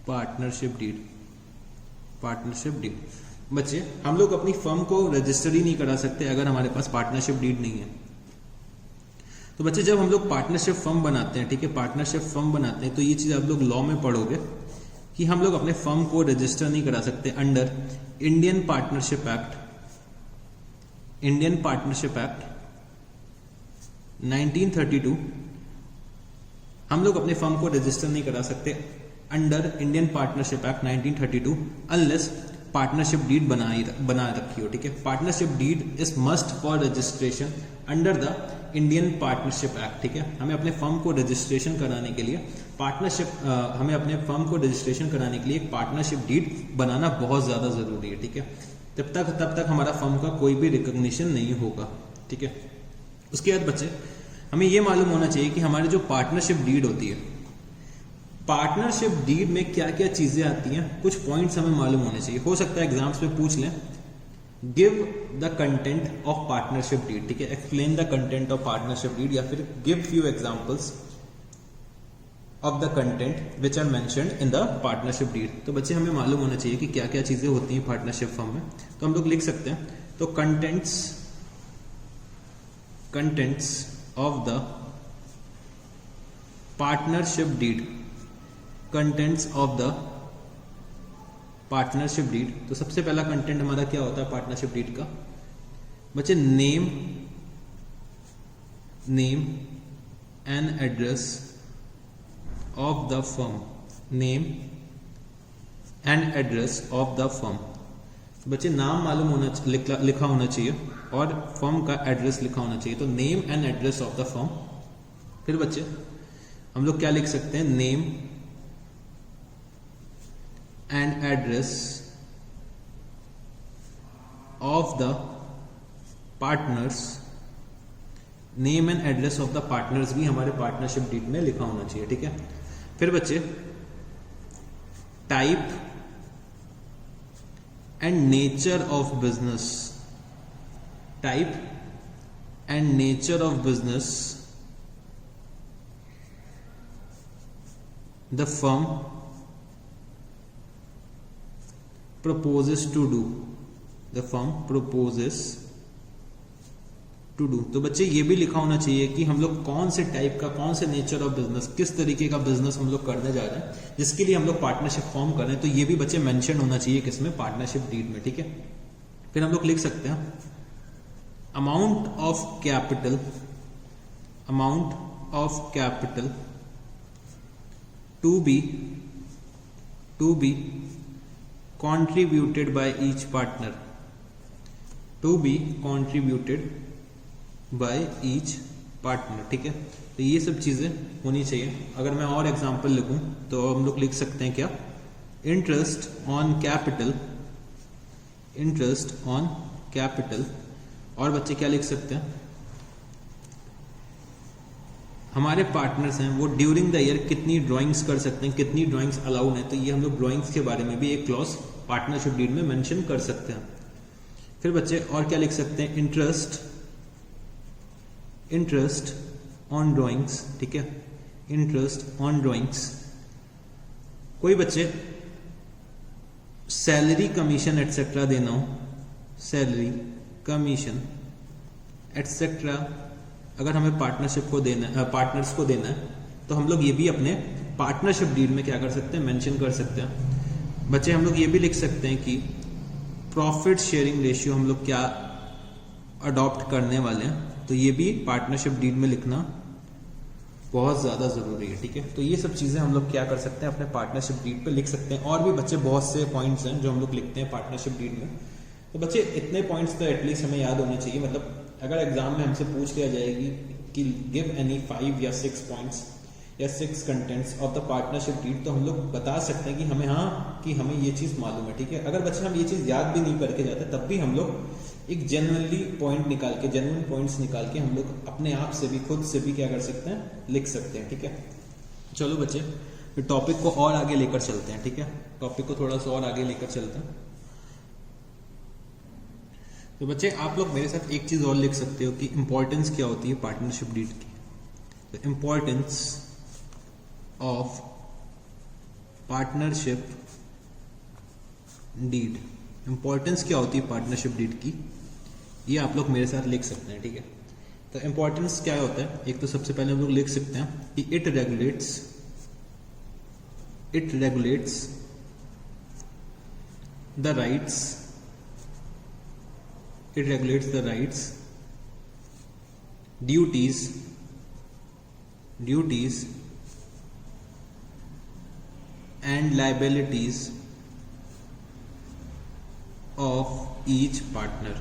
partnership deed. बच्चे हम लोग अपनी फर्म को रजिस्टर ही नहीं करा सकते अगर हमारे पास पार्टनरशिप डीड नहीं है। तो बच्चे जब हम लोग पार्टनरशिप फर्म बनाते हैं, ठीक है, पार्टनरशिप फर्म बनाते हैं, तो ये चीज आप लोग लॉ में पढ़ोगे कि हम लोग अपने फर्म को रजिस्टर नहीं करा सकते अंडर इंडियन पार्टनरशिप एक्ट 1932। हम लोग अपने फर्म को रजिस्टर नहीं करा सकते under Indian partnership act 1932 unless partnership deed बना रखी हो। ठीक है, partnership deed is must for registration under the Indian partnership act. ठीक है, हमें अपने फर्म को रजिस्ट्रेशन कराने के लिए एक पार्टनरशिप डीड बनाना बहुत ज्यादा जरूरी है। ठीक है, तब तक हमारा फर्म का कोई भी रिकॉग्निशन नहीं होगा। ठीक है, उसके बाद बच्चे हमें यह मालूम होना चाहिए कि हमारी जो पार्टनरशिप डीड होती है, पार्टनरशिप डीड में क्या क्या चीजें आती हैं, कुछ पॉइंट्स हमें मालूम होने चाहिए। हो सकता है एग्जाम्स में पूछ लें, give the content of partnership deed. ठीक है, explain the content of partnership deed, या फिर give few examples of the content which are mentioned in the partnership deed. तो बच्चे हमें मालूम होना चाहिए कि क्या क्या चीजें होती हैं पार्टनरशिप फर्म में। तो हम लोग लिख सकते हैं, तो contents of the partnership deed, contents of the partnership deed. तो सबसे पहला कंटेंट हमारा क्या होता है पार्टनरशिप डीड का, बच्चे name and address of the firm, name and address of the firm. बच्चे नाम मालूम होना, लिखा होना चाहिए, और फर्म का एड्रेस लिखा होना चाहिए। तो name and address of the firm. फिर बच्चे हम लोग क्या लिख सकते हैं, name and address of the partners, name and address of the partners भी हमारे पार्टनरशिप डीड में लिखा होना चाहिए, ठीक है। फिर बच्चे type and nature of business, type and nature of business the firm proposes to do, the firm proposes to do। तो बच्चे ये भी लिखा होना चाहिए कि हम लोग कौन से टाइप का, कौन से नेचर ऑफ बिजनेस, किस तरीके का बिजनेस हम लोग करने जा रहे हैं, जिसके लिए हम लोग पार्टनरशिप फॉर्म कर रहे हैं। तो ये भी बच्चे मेंशन होना चाहिए किसमें, पार्टनरशिप डीड में, ठीक है। फिर हम लोग लिख सकते हैं amount of capital, amount of capital to be contributed by each partner, to be contributed by each partner, ठीक है। तो ये सब चीजें होनी चाहिए। अगर मैं और एग्जांपल लिखूं तो हम लोग लिख सकते हैं क्या, interest on capital, interest on capital. और बच्चे क्या लिख सकते हैं, हमारे पार्टनर्स हैं वो ड्यूरिंग द ईयर कितनी ड्राइंग्स कर सकते हैं, कितनी ड्राइंग्स अलाउड है। तो ये हम लोग ड्राइंग्स के बारे में भी एक क्लॉज पार्टनरशिप डीड में मेंशन कर सकते हैं। फिर बच्चे और क्या लिख सकते हैं, इंटरेस्ट ऑन ड्राइंग्स, ठीक है, इंटरेस्ट ऑन ड्राइंग्स। कोई बच्चे सैलरी कमीशन एटसेट्रा देना हो, सैलरी कमीशन एटसेट्रा अगर हमें पार्टनरशिप को देना है, पार्टनर्स को देना है, तो हम लोग ये भी अपने पार्टनरशिप डीड में क्या कर सकते हैं, मेंशन कर सकते हैं। बच्चे हम लोग ये भी लिख सकते हैं कि प्रॉफिट शेयरिंग रेशियो हम लोग क्या अडॉप्ट करने वाले हैं, तो ये भी पार्टनरशिप डीड में लिखना बहुत ज़्यादा ज़रूरी है, ठीक है। तो ये सब चीज़ें हम लोग क्या कर सकते हैं, अपने पार्टनरशिप डीड पे लिख सकते हैं। और भी बच्चे बहुत से पॉइंट्स हैं जो हम लोग लिखते हैं पार्टनरशिप डीड में। तो बच्चे इतने पॉइंट्स तो एटलीस्ट हमें याद होने चाहिए। मतलब अगर एग्जाम में हमसे पूछ लिया जाएगी कि गिव एनी 5 या 6 पॉइंट्स या 6 contents of the partnership deed, तो हम लोग बता सकते हैं कि हमें कि हमें ये चीज़ मालूम है, ठीक है। अगर बच्चे हम ये चीज़ याद भी नहीं करके जाते तब भी हम लोग एक जेन्युइनली पॉइंट निकाल के, जेन्युइन पॉइंट्स निकाल के हम लोग अपने आप से भी, खुद से भी क्या कर सकते हैं, लिख सकते हैं, ठीक है। चलो बच्चे टॉपिक को और आगे लेकर चलते हैं, ठीक है। टॉपिक को थोड़ा सा और आगे लेकर चलते हैं। तो बच्चे आप लोग मेरे साथ एक चीज और लिख सकते हो कि इंपॉर्टेंस क्या होती है पार्टनरशिप डीड की। तो importance of partnership deed, importance क्या होती है पार्टनरशिप डीड की, ये आप लोग मेरे साथ लिख सकते हैं, ठीक है। तो इंपॉर्टेंस क्या होता है, एक तो सबसे पहले हम लोग लिख सकते हैं कि it regulates the rights, it regulates the rights, duties and liabilities of each partner।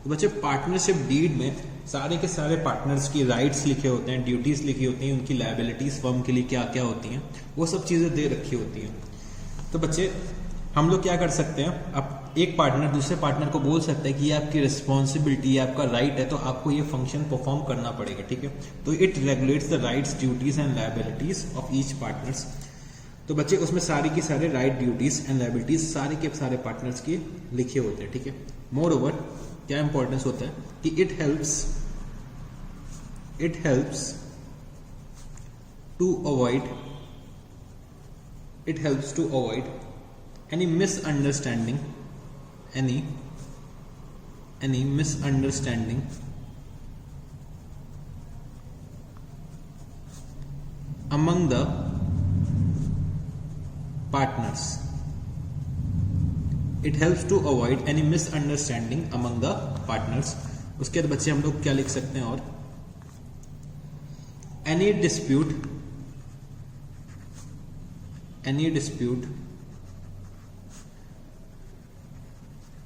तो बच्चे पार्टनरशिप डीड में सारे के सारे पार्टनर्स की राइट्स लिखे होते हैं, ड्यूटीज लिखी होती हैं, उनकी लायबिलिटीज फर्म के लिए क्या क्या होती हैं, वो सब चीजें दे रखी होती हैं। तो बच्चे हम लोग क्या कर सकते हैं, अब एक पार्टनर दूसरे पार्टनर को बोल सकता है कि ये आपकी रिस्पॉन्सिबिलिटी है, आपका राइट है, तो आपको ये फंक्शन परफॉर्म करना पड़ेगा, ठीक है। तो it regulates the rights, duties and liabilities of each partners. तो बच्चे उसमें सारे की सारे राइट, ड्यूटीज एंड लायबिलिटीज सारे के सारे पार्टनर्स के लिखे होते हैं, ठीक है। मोर ओवर क्या इंपॉर्टेंस होता है कि it helps to avoid any misunderstanding among the partners, it helps to avoid any misunderstanding among the partners। उसके बाद बच्चे हम लोग क्या लिख सकते हैं, और any dispute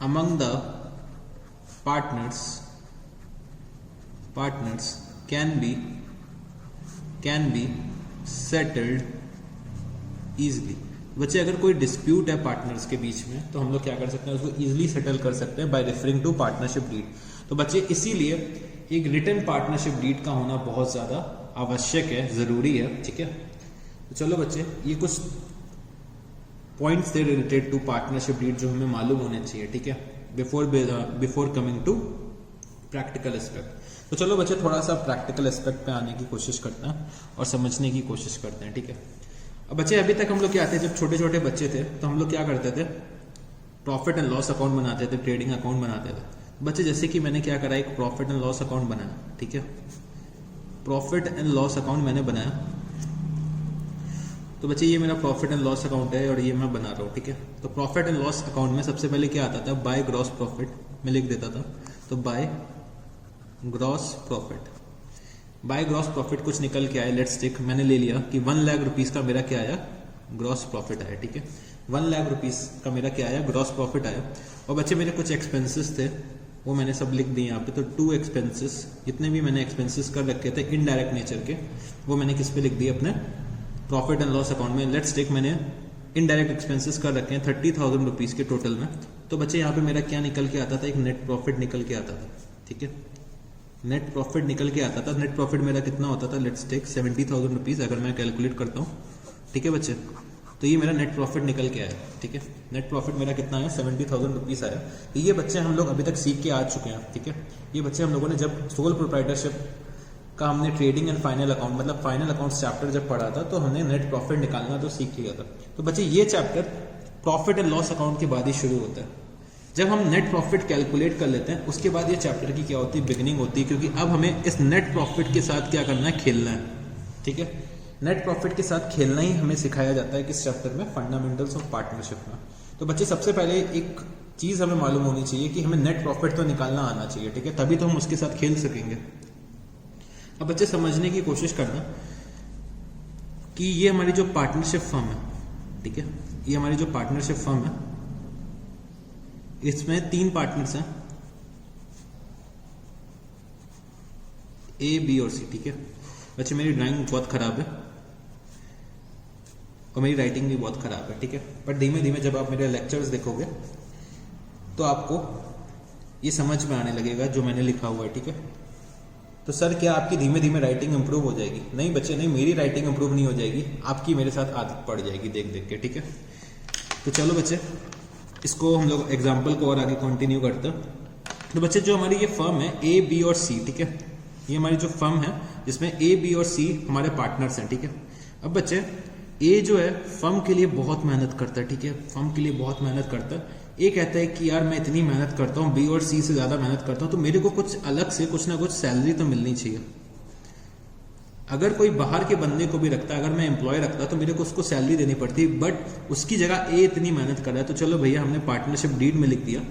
among the partners can be settled easily। बच्चे अगर कोई डिस्प्यूट है पार्टनर्स के बीच में तो हम लोग क्या कर सकते हैं, उसको इजीली सेटल कर सकते हैं by referring to partnership deed. तो बच्चे इसीलिए एक रिटन पार्टनरशिप डीड का होना बहुत ज्यादा आवश्यक है, जरूरी है, ठीक है। तो चलो बच्चे, ये कुछ पॉइंट्स थे रिलेटेड टू पार्टनरशिप डीड जो हमें मालूम होने चाहिए, ठीक है, before coming to practical aspect. तो चलो बच्चे, थोड़ा सा प्रैक्टिकल एस्पेक्ट पे आने की कोशिश करते हैं और समझने की कोशिश करते हैं, ठीक है। अब बच्चे, अभी तक हम लोग क्या थे, जब छोटे छोटे बच्चे थे तो हम लोग क्या करते थे, प्रॉफिट एंड लॉस अकाउंट बनाते थे, ट्रेडिंग अकाउंट बनाते थे। बच्चे जैसे कि मैंने क्या करा, एक प्रॉफिट एंड लॉस अकाउंट बनाया, ठीक है, प्रॉफिट एंड लॉस अकाउंट मैंने बनाया। तो बच्चे ये मेरा प्रॉफिट एंड लॉस अकाउंट है और ये मैं बना रहा हूँ, ठीक है। तो प्रॉफिट एंड लॉस अकाउंट में सबसे पहले क्या आता था, बाय ग्रॉस प्रॉफिट में लिख देता था। तो by gross profit, by gross profit कुछ निकल के आया, लेट्स टेक, मैंने ले लिया कि 1 लाख रुपीज का मेरा क्या आया, ग्रॉस प्रॉफिट आया, ठीक है। 1 लाख रुपीज का मेरा क्या आया, ग्रॉस प्रॉफिट आया। और बच्चे मेरे कुछ एक्सपेंसेस थे वो मैंने सब लिख दिए यहाँ पे। तो 2 एक्सपेंसेस, जितने भी मैंने एक्सपेंसेस कर रखे थे इनडायरेक्ट नेचर के, वो मैंने किस पे लिख दिए, अपने प्रॉफिट एंड लॉस अकाउंट में। लेट्स टेक, मैंने इनडायरेक्ट एक्सपेंसेस कर रखे हैं 30,000 रुपीज के टोटल में। तो बच्चे यहाँ पे मेरा क्या निकल के आता था, एक नेट प्रॉफिट निकल के आता था, ठीक है, नेट प्रॉफिट निकल के आता था। नेट प्रॉफिट मेरा कितना होता था, लेट्स टेक 70,000 रुपीज अगर मैं कैलकुलेट करता हूँ, ठीक है बच्चे। तो ये मेरा नेट प्रॉफिट निकल के आया, ठीक है, नेट प्रॉफिट मेरा कितना आया, 70,000 रुपीज आया। तो ये बच्चे हम लोग अभी तक सीख के आ चुके हैं, ठीक है। ये बच्चे हम लोगों ने जब सोल प्रोप्राइटरशिप का हमने ट्रेडिंग एंड फाइनल अकाउंट, मतलब फाइनल अकाउंट्स चैप्टर जब पढ़ा था तो हमने नेट प्रॉफिट निकालना तो सीख लिया था। तो बच्चे ये chapter profit and loss account के बाद ही शुरू होता है। जब हम नेट प्रॉफिट कैलकुलेट कर लेते हैं उसके बाद ये चैप्टर की क्या होती है, बिगिनिंग होती है, क्योंकि अब हमें इस नेट प्रॉफिट के साथ क्या करना है, खेलना है, ठीक है। नेट प्रॉफिट के साथ खेलना ही हमें सिखाया जाता है किस चैप्टर में, फंडामेंटल्स ऑफ पार्टनरशिप में। तो बच्चे सबसे पहले एक चीज हमें मालूम होनी चाहिए कि हमें नेट प्रॉफिट तो निकालना आना चाहिए, ठीक है, तभी तो हम उसके साथ खेल सकेंगे। अब बच्चे समझने की कोशिश करना कि ये हमारी जो पार्टनरशिप फर्म है, ठीक है, ये हमारी जो पार्टनरशिप फर्म है, इसमें 3 पार्टनर्स हैं, ए, बी और सी, ठीक है। बच्चे मेरी ड्राइंग बहुत खराब है और मेरी राइटिंग भी बहुत खराब है, ठीक है, पर धीमे धीमे जब आप मेरे लेक्चर्स देखोगे तो आपको ये समझ में आने लगेगा जो मैंने लिखा हुआ है, ठीक है। तो सर क्या आपकी धीमे धीमे राइटिंग इंप्रूव हो जाएगी? नहीं बच्चे नहीं, मेरी राइटिंग इंप्रूव नहीं हो जाएगी, आपकी मेरे साथ आदत पड़ जाएगी देख देख के, ठीक है। तो चलो बच्चे, इसको हम लोग एग्जाम्पल को और आगे कंटिन्यू करते हैं। तो बच्चे जो हमारी ये फर्म है ए, बी और सी, ठीक है, ये हमारी जो फर्म है जिसमें ए, बी और सी हमारे पार्टनर्स हैं, ठीक है। अब बच्चे ए जो है फर्म के लिए बहुत मेहनत करता है, ठीक है, फर्म के लिए बहुत मेहनत करता है। ए कहता है कि यार मैं इतनी मेहनत करता हूँ, बी और सी से ज्यादा मेहनत करता हूँ, तो मेरे को कुछ अलग से कुछ ना कुछ सैलरी तो मिलनी चाहिए। अगर कोई बाहर के बंदे को भी रखता, अगर मैं एम्प्लॉय रखता तो मेरे को उसको सैलरी देनी पड़ती, बट उसकी जगह ए इतनी मेहनत कर रहा है, तो चलो भैया हमने पार्टनरशिप डीड में लिख दिया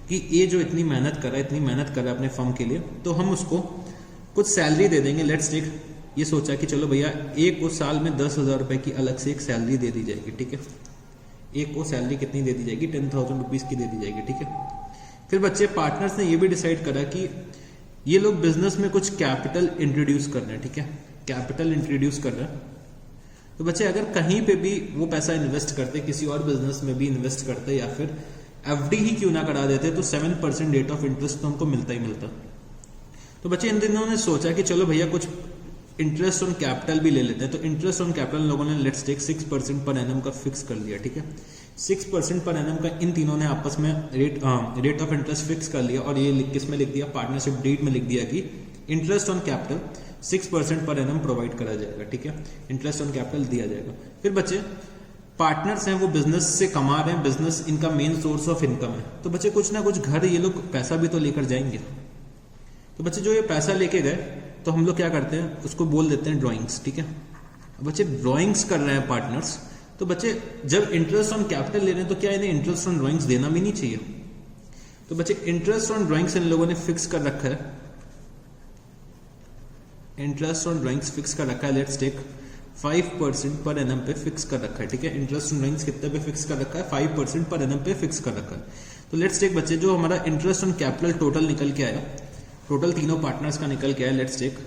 कि ए जो इतनी मेहनत कर रहा है, इतनी मेहनत कर रहा है अपने फर्म के लिए, तो हम उसको कुछ सैलरी दे देंगे। लेट्स टेक, ये सोचा कि चलो भैया ए को साल में 10,000 रुपए की अलग से एक सैलरी दे दी जाएगी, ठीक है। एक को सैलरी कितनी दे दी जाएगी, 10,000 रुपीज की दे दी जाएगी, ठीक है। फिर बच्चे पार्टनर्स ने ये भी डिसाइड करा कि ये लोग बिजनेस में कुछ कैपिटल इंट्रोड्यूस कर रहे हैं, ठीक है, कैपिटल इंट्रोड्यूस कर रहे हैं। तो बच्चे अगर कहीं पे भी वो पैसा इन्वेस्ट करते, किसी और बिजनेस में भी इन्वेस्ट करते या फिर एफडी ही क्यों ना करा देते, तो 7% रेट ऑफ इंटरेस्ट तो हमको मिलता ही मिलता। तो बच्चे इन दिनों ने सोचा कि चलो भैया कुछ इंटरेस्ट ऑन कैपिटल भी ले लेते हैं। तो इंटरेस्ट ऑन कैपिटल लोगों ने लेट्स टेक 6% पर एनम का फिक्स कर लिया, ठीक है। 6% पर एनम का इन तीनों ने आपस में रेट ऑफ इंटरेस्ट फिक्स कर लिया और ये किस में लिख दिया, पार्टनरशिप डीड में लिख दिया कि interest on capital 6% per annum provide करा जाएगा, ठीक है, इंटरेस्ट ऑन कैपिटल दिया जाएगा। फिर बच्चे पार्टनर्स हैं, वो बिजनेस से कमा रहे हैं, बिजनेस इनका मेन सोर्स ऑफ इनकम है, तो बच्चे कुछ ना कुछ घर ये लोग पैसा भी तो लेकर जाएंगे। तो बच्चे जो ये पैसा लेके गए तो हम लोग क्या करते हैं, उसको बोल देते हैं ड्राइंग्स, ठीक है। बच्चे ड्राइंग्स कर रहे हैं पार्टनर्स, तो बच्चे जब इंटरेस्ट ऑन कैपिटल ले रहे हैं तो क्या इन्हें इंटरेस्ट ऑन ड्राइंग्स देना भी नहीं चाहिए? तो बच्चे इंटरेस्ट ऑन ड्राइंग्स इन लोगों ने फिक्स कर रखा है, इंटरेस्ट ऑन ड्राइंग्स फिक्स कर रखा है, लेट्स टेक 5% पर एनम पे फिक्स कर रखा है, ठीक है। इंटरेस्ट ऑन ड्राइंग्स कितने पे फिक्स कर रखा है, 5% पर एनम पे फिक्स कर रखा है। तो लेट्स टेक बच्चे जो हमारा इंटरेस्ट ऑन कैपिटल टोटल निकल के आया, टोटल तीनों पार्टनर्स का निकल के आया, लेट्स टेक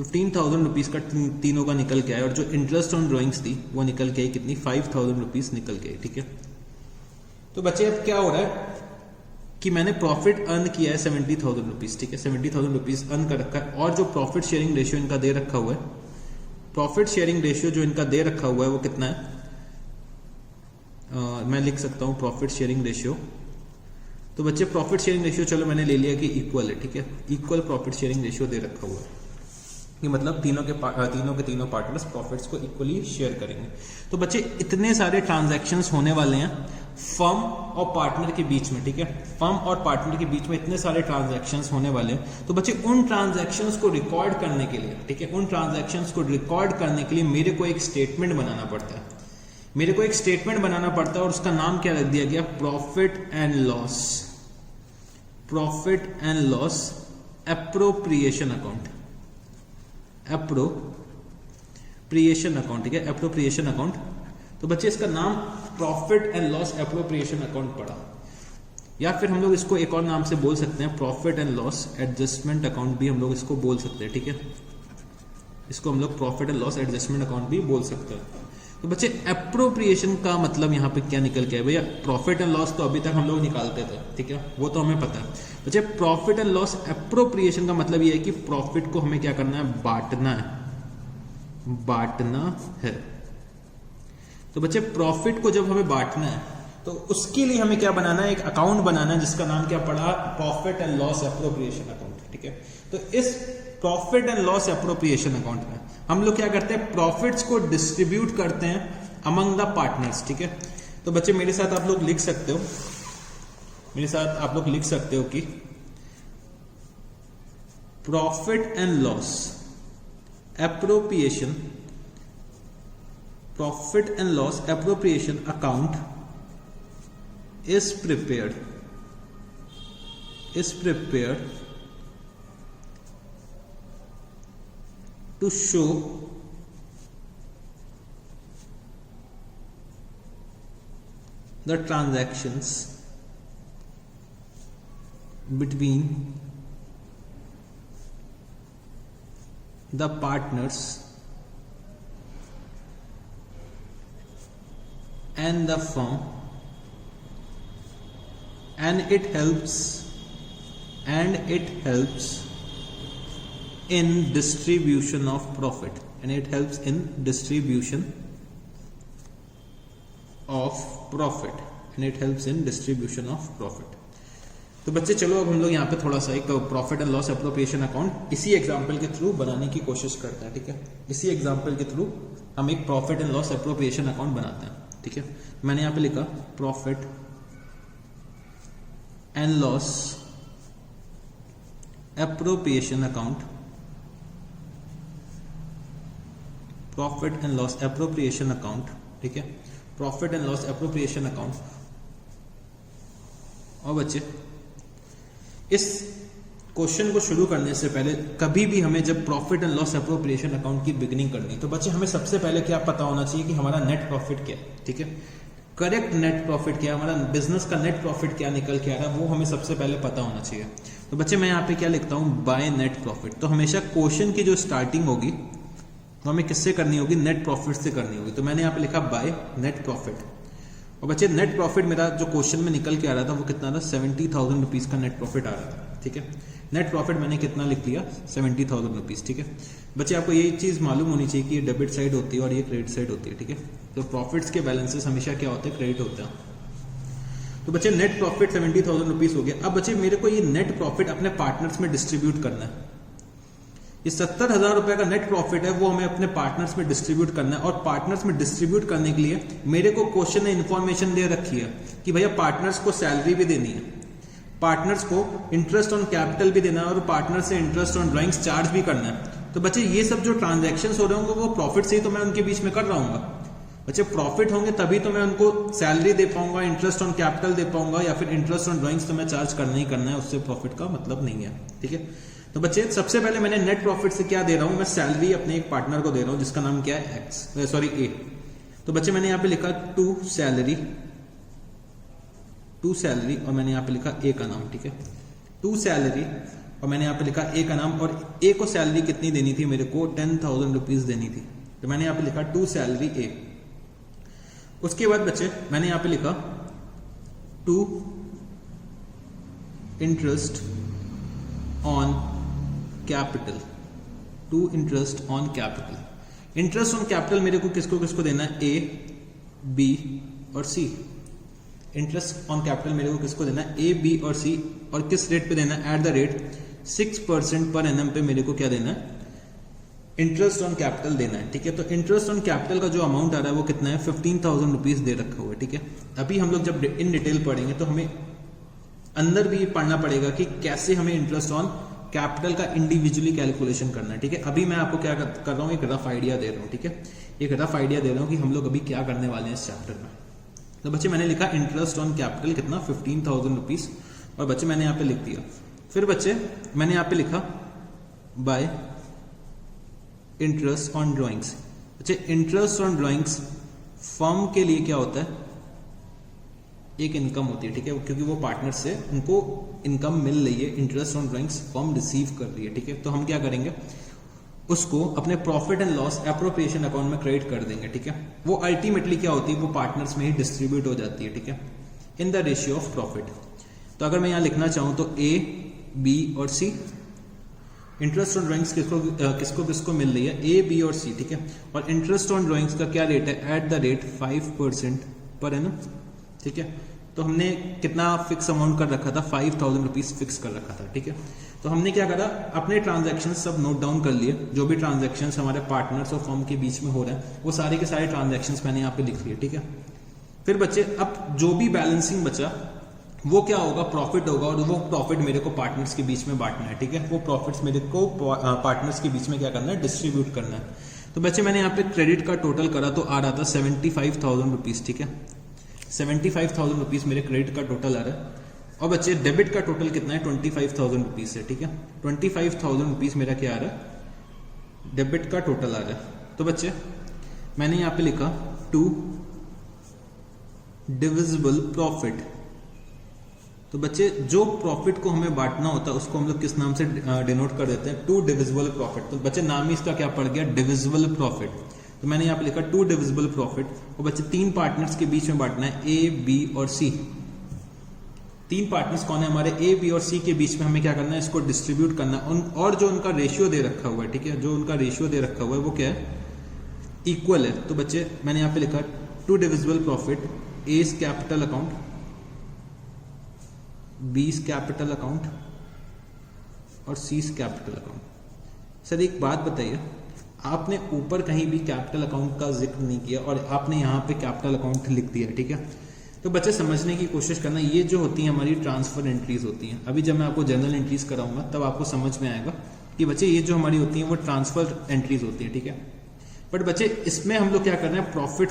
15,000 रुपीज का तीनों का निकल के आया, और जो इंटरेस्ट ऑन ड्रॉइंग्स थी वो निकल के आई कितनी, 5,000 रुपीज निकल के आई। ठीक है, तो बच्चे अब क्या हो रहा है कि मैंने प्रॉफिट अर्न किया है 70,000 रुपीज। ठीक है, 70,000 रुपीज अर्न कर रखा है, और जो प्रॉफिट शेयरिंग रेशियो इनका दे रखा हुआ है, प्रॉफिट शेयरिंग रेशियो जो इनका दे रखा हुआ है वो कितना है, मैं लिख सकता हूं प्रॉफिट शेयरिंग रेशियो। तो बच्चे प्रॉफिट शेयरिंग रेशियो चलो मैंने ले लिया कि इक्वल है। ठीक है, इक्वल प्रॉफिट शेयरिंग रेशियो दे रखा हुआ है कि मतलब तीनों के तीनों पार्टनर्स प्रॉफिट्स को इक्वली शेयर करेंगे। तो बच्चे इतने सारे ट्रांजैक्शंस होने वाले हैं फर्म और पार्टनर के बीच में। ठीक है, फर्म और पार्टनर के बीच में इतने सारे ट्रांजैक्शंस होने वाले हैं। तो बच्चे उन ट्रांजैक्शंस को रिकॉर्ड करने के लिए, ठीक है, उन ट्रांजैक्शंस को रिकॉर्ड करने के लिए मेरे को एक स्टेटमेंट बनाना पड़ता है। मेरे को एक स्टेटमेंट बनाना पड़ता है और उसका नाम क्या रख दिया गया, profit and loss, profit and loss appropriation account, appropriation account. ठीक है, एप्रोप्रिएशन अकाउंट। तो बच्चे इसका नाम profit and loss appropriation account पड़ा, या फिर हम लोग इसको एक और नाम से बोल सकते हैं, profit and loss adjustment account भी हम लोग इसको बोल सकते हैं। ठीक है, इसको हम लोग profit and loss adjustment account भी बोल सकते हैं। तो बच्चे एप्रोप्रिएशन का मतलब यहाँ पे क्या निकल के है भैया, प्रॉफिट एंड लॉस तो अभी तक हम लोग निकालते थे। ठीक है, वो तो हमें पता है। बच्चे प्रॉफिट एंड लॉस एप्रोप्रिएशन का मतलब ये है कि प्रॉफिट को हमें क्या करना है, बांटना है, बांटना है। तो बच्चे प्रॉफिट को जब हमें बांटना है तो उसके लिए हमें क्या बनाना है, एक अकाउंट बनाना है जिसका नाम क्या पड़ा, profit and loss appropriation account. ठीक है, तो इस profit and loss appropriation account में हम लोग क्या करते हैं, प्रॉफिट्स को डिस्ट्रीब्यूट करते हैं अमंग द पार्टनर्स। ठीक है, तो बच्चे मेरे साथ आप लोग लिख सकते हो, मेरे साथ आप लोग लिख सकते हो कि profit and loss appropriation, profit and loss appropriation account is prepared to show the transactions between the partners and the firm, and it helps in distribution of profit, and it helps in distribution of profit, and it helps in distribution of profit। तो बच्चे चलो अब हम लोग यहाँ पे थोड़ा सा एक profit and loss appropriation account इसी एग्जांपल के थ्रू बनाने की कोशिश करते हैं। ठीक है, इसी एग्जांपल के थ्रू हम एक profit and loss appropriation account बनाते हैं। ठीक है, मैंने यहाँ पे लिखा profit and loss appropriation account, profit and loss appropriation account. ठीक है, profit and loss appropriation account. और बच्चे इस क्वेश्चन को शुरू करने से पहले कभी भी हमें जब profit and loss appropriation account की बिगिनिंग करनी, तो बच्चे हमें सबसे पहले क्या पता होना चाहिए कि हमारा नेट प्रॉफिट क्या है। ठीक है, करेक्ट नेट प्रॉफिट क्या है, हमारा बिजनेस का नेट प्रॉफिट क्या निकल के आ रहा है, वो हमें सबसे पहले पता होना चाहिए। तो बच्चे मैं यहाँ पे क्या लिखता हूँ, बाय नेट प्रॉफिट। तो हमेशा क्वेश्चन की जो स्टार्टिंग होगी वो हमें किससे करनी होगी, नेट प्रॉफिट से करनी होगी। तो मैंने यहाँ पे लिखा बाय नेट प्रॉफिट। और बच्चे नेट प्रॉफिट मेरा जो क्वेश्चन में निकल के आ रहा था वो कितना था, 70,000 रुपीज का नेट प्रॉफिट आ रहा था। ठीक है, नेट प्रॉफिट मैंने कितना लिख लिया, 70,000 रुपीज। ठीक है बच्चे, आपको ये चीज मालूम होनी चाहिए कि ये डेबिट साइड होती है और ये क्रेडिट साइड होती है। ठीक है, तो प्रॉफिट्स के बैलेंसेस हमेशा क्या होते हैं, क्रेडिट होते हैं। तो बच्चे नेट प्रॉफिट 70,000 रुपीज हो गया। अब बच्चे मेरे को ये नेट प्रॉफिट अपने पार्टनर्स में डिस्ट्रीब्यूट करना है। ये 70,000 रुपए का नेट प्रॉफिट है, वो हमें अपने पार्टनर्स में डिस्ट्रीब्यूट करना है। और पार्टनर्स में डिस्ट्रीब्यूट करने के लिए मेरे को क्वेश्चन में इंफॉर्मेशन दे रखी है कि भैया पार्टनर्स को सैलरी भी देनी है, पार्टनर्स को इंटरेस्ट ऑन कैपिटल भी देना है, और पार्टनर से इंटरेस्ट ऑन ड्राइंग्स चार्ज भी करना है। तो बच्चे ये सब जो ट्रांजैक्शंस हो रहे होंगे वो प्रॉफिट से ही तो मैं उनके बीच में कर रहा हूँ। बच्चे प्रॉफिट होंगे तभी तो मैं उनको सैलरी दे पाऊंगा, इंटरेस्ट ऑन कैपिटल दे पाऊंगा, या फिर इंटरेस्ट ऑन ड्राइंग्स तो मैं चार्ज करना ही करना है, उससे प्रॉफिट का मतलब नहीं है। ठीक है, तो बच्चे सबसे पहले मैंने नेट प्रॉफिट से क्या दे रहा हूं, मैं सैलरी अपने एक पार्टनर को दे रहा हूं जिसका नाम क्या है ए। तो बच्चे मैंने यहां पे लिखा टू सैलरी, और मैंने यहां पे लिखा ए का नाम। ठीक है, टू सैलरी और मैंने यहाँ पे लिखा ए का नाम, और ए को सैलरी कितनी देनी थी मेरे को, 10,000 रुपीज देनी थी, तो मैंने यहाँ पे लिखा टू सैलरी ए। उसके बाद बच्चे मैंने यहाँ पे लिखा to interest on capital, to interest on capital. Interest on capital मेरे को किसको किसको देना है, ए, बी और सी। इंटरेस्ट ऑन कैपिटल मेरे को किसको देना है, ए, बी और सी, और किस रेट पे देना है, eight the rate 6% per annum पे मेरे को क्या देना है, इंटरेस्ट ऑन कैपिटल देना है। ठीक है, तो इंटरेस्ट ऑन कैपिटल का जो अमाउंट आ रहा है वो कितना है, 15,000 रुपीज दे रखा हुआ है। ठीक है, अभी हम लोग जब इन डिटेल पढ़ेंगे तो हमें अंदर भी पढ़ना पड़ेगा कि कैसे हमें इंटरेस्ट ऑन कैपिटल का इंडिविजुअली कैलकुलेशन करना है। ठीक है, अभी मैं आपको क्या कर रहा हूँ, एक रफ आइडिया दे रहा हूँ। ठीक है, एक रफ आइडिया दे रहा हूँ कि हम लोग अभी क्या करने वाले हैं इस चैप्टर में। तो बच्चे मैंने लिखा इंटरेस्ट ऑन कैपिटल कितना, 15,000 रुपीज, और बच्चे मैंने यहाँ पे लिख दिया। फिर बच्चे मैंने यहाँ पे लिखा बाय इंटरेस्ट ऑन ड्रॉइंग्स। बच्चे इंटरेस्ट ऑन ड्रॉइंग्स फर्म के लिए क्या होता है, एक इनकम होती है। ठीक है, क्योंकि वो पार्टनर से उनको इनकम मिल रही है, interest on drawings firm receive कर रही है। ठीक है, तो हम क्या करेंगे, उसको अपने profit and loss appropriation account में क्रेडिट कर देंगे। ठीक है, वो अल्टीमेटली क्या होती है, वो पार्टनर्स में ही डिस्ट्रीब्यूट हो जाती है। ठीक है, इन द रेशियो ऑफ प्रॉफिट। तो अगर मैं यहां लिखना चाहूं तो ए, बी और सी, इंटरेस्ट ऑन ड्रॉइंग्स किसको किसको मिल रही है, ए, बी और सी। ठीक है, और इंटरेस्ट ऑन ड्रॉइंग्स का क्या रेट है, eight the rate 5% per annum. ठीक है, तो हमने कितना फिक्स अमाउंट कर रखा था, 5,000 रुपीज फिक्स कर रखा था। ठीक है, तो हमने क्या करा, अपने ट्रांजैक्शन सब नोट डाउन कर लिए, जो भी ट्रांजैक्शन हमारे पार्टनर्स और फर्म के बीच में हो रहे हैं वो सारे के सारे ट्रांजैक्शन मैंने यहाँ पे लिख लिए। ठीक है, फिर बच्चे अब जो भी बैलेंसिंग बचा वो क्या होगा, प्रॉफिट होगा, और वो प्रॉफिट मेरे को पार्टनर्स के बीच में बांटना है। ठीक है, वो प्रॉफिट्स मेरे को पार्टनर्स के बीच में क्या करना है, डिस्ट्रीब्यूट करना है। तो बच्चे मैंने यहाँ पे क्रेडिट का टोटल करा तो आ रहा था 75,000 रुपीज। ठीक है, 75,000 रुपीज मेरे क्रेडिट का टोटल आ रहा है, और बच्चे डेबिट का टोटल कितना है, 25,000 रुपीज है। ठीक है, 25,000 रुपीज मेरा क्या आ रहा है, डेबिट का टोटल आ रहा है। तो बच्चे मैंने यहाँ पे लिखा टू डिविजिबल प्रॉफिट। तो बच्चे जो प्रॉफिट को हमें बांटना होता है उसको हम लोग किस नाम से डिनोट कर देते हैं, टू डिविजिबल प्रॉफिट। तो बच्चे नाम ही इसका क्या पड़ गया, डिविजिबल प्रॉफिट। तो मैंने यहाँ पे लिखा टू डिविजिबल प्रॉफिट, और बच्चे तीन पार्टनर्स के बीच में बांटना है, ए, बी और सी। तीन पार्टनर्स कौन है हमारे, ए, बी और सी के बीच में हमें क्या करना है, इसको डिस्ट्रीब्यूट करना है। और जो उनका रेशियो दे रखा हुआ है, ठीक है, जो उनका रेशियो दे रखा हुआ है वो क्या है, इक्वल है। तो बच्चे मैंने यहाँ पे लिखा to divisible profit, A is capital account, B is capital account और C is capital account. Sir एक बात बताइए, आपने ऊपर कहीं भी कैपिटल अकाउंट का जिक्र नहीं किया और आपने यहाँ पे कैपिटल अकाउंट लिख दिया। ठीक है, तो बच्चे समझने की कोशिश करना, ये जो होती है हमारी ट्रांसफर एंट्रीज होती हैं। अभी जब मैं आपको जनरल एंट्रीज कराऊंगा तब आपको समझ में आएगा कि बच्चे ये जो हमारी होती हैं वो ट्रांसफर एंट्रीज होती है। ठीक है, बट बच्चे इसमें हम लोग क्या कर रहे हैं, प्रॉफिट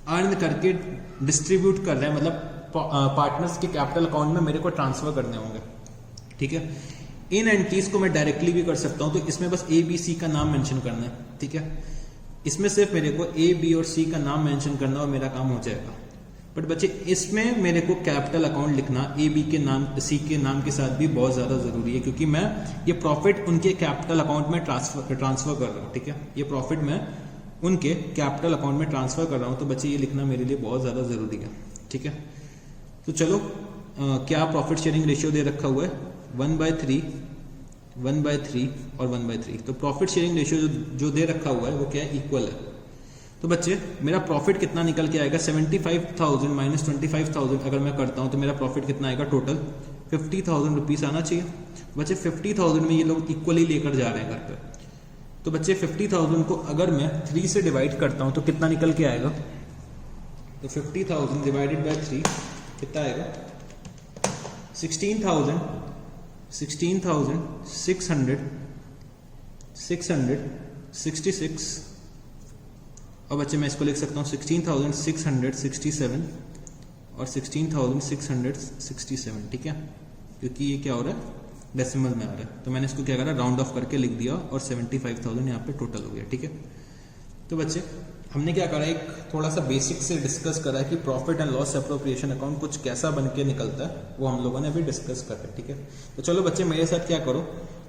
अर्न करके डिस्ट्रीब्यूट कर रहे हैं, मतलब पार्टनर्स के कैपिटल अकाउंट में मेरे को ट्रांसफर करने होंगे। ठीक है, इन एंट्रीज को मैं डायरेक्टली भी कर सकता हूं, तो इसमें बस ए, बी, सी का नाम मेंशन करना है। ठीक है, इसमें सिर्फ मेरे को ए, बी और सी का नाम मेंशन करना और मेरा काम हो जाएगा। बट बच्चे इसमें मेरे को कैपिटल अकाउंट लिखना ए, बी के नाम, सी के नाम के साथ भी बहुत ज्यादा जरूरी है, क्योंकि मैं ये प्रॉफिट उनके कैपिटल अकाउंट में ट्रांसफर कर रहा हूँ। ठीक है, ये प्रॉफिट मैं उनके कैपिटल अकाउंट में ट्रांसफर कर रहा हूँ, तो बच्चे ये लिखना मेरे लिए बहुत ज्यादा जरूरी है। ठीक है, तो चलो क्या प्रॉफिट शेयरिंग रेशियो दे रखा हुआ है, 1/3, 1/3 और 1/3। तो प्रॉफिट शेयरिंग रेशियो जो दे रखा हुआ है वो क्या है, इक्वल है। तो बच्चे मेरा प्रॉफिट कितना निकल के आएगा, 75,000 माइनस 25,000 अगर मैं करता हूं तो मेरा प्रॉफिट कितना आएगा, टोटल 50,000 रुपीज आना चाहिए। बच्चे 50,000 में ये लोग इक्वली लेकर जा रहे हैं घर पे। तो बच्चे 50,000 को अगर मैं 3 से डिवाइड करता हूं तो कितना निकल के आएगा, तो 50,000 डिवाइडेड बाय 3 कितना आएगा, 16,600, 666। और बच्चे मैं इसको लिख सकता हूँ 16,667 और 16,667। ठीक है, क्योंकि ये क्या हो रहा है, डेसिमल में आ रहा है, तो मैंने इसको क्या करा, राउंड ऑफ करके लिख दिया और 75,000 यहाँ पे टोटल हो गया। ठीक है, तो बच्चे हमने क्या करा, एक थोड़ा सा बेसिक से डिस्कस करा कि profit and loss appropriation account कुछ कैसा बन के निकलता है, वो हम लोगों ने अभी डिस्कस कर रहे हैं। ठीक है, तो चलो बच्चे मेरे साथ क्या करो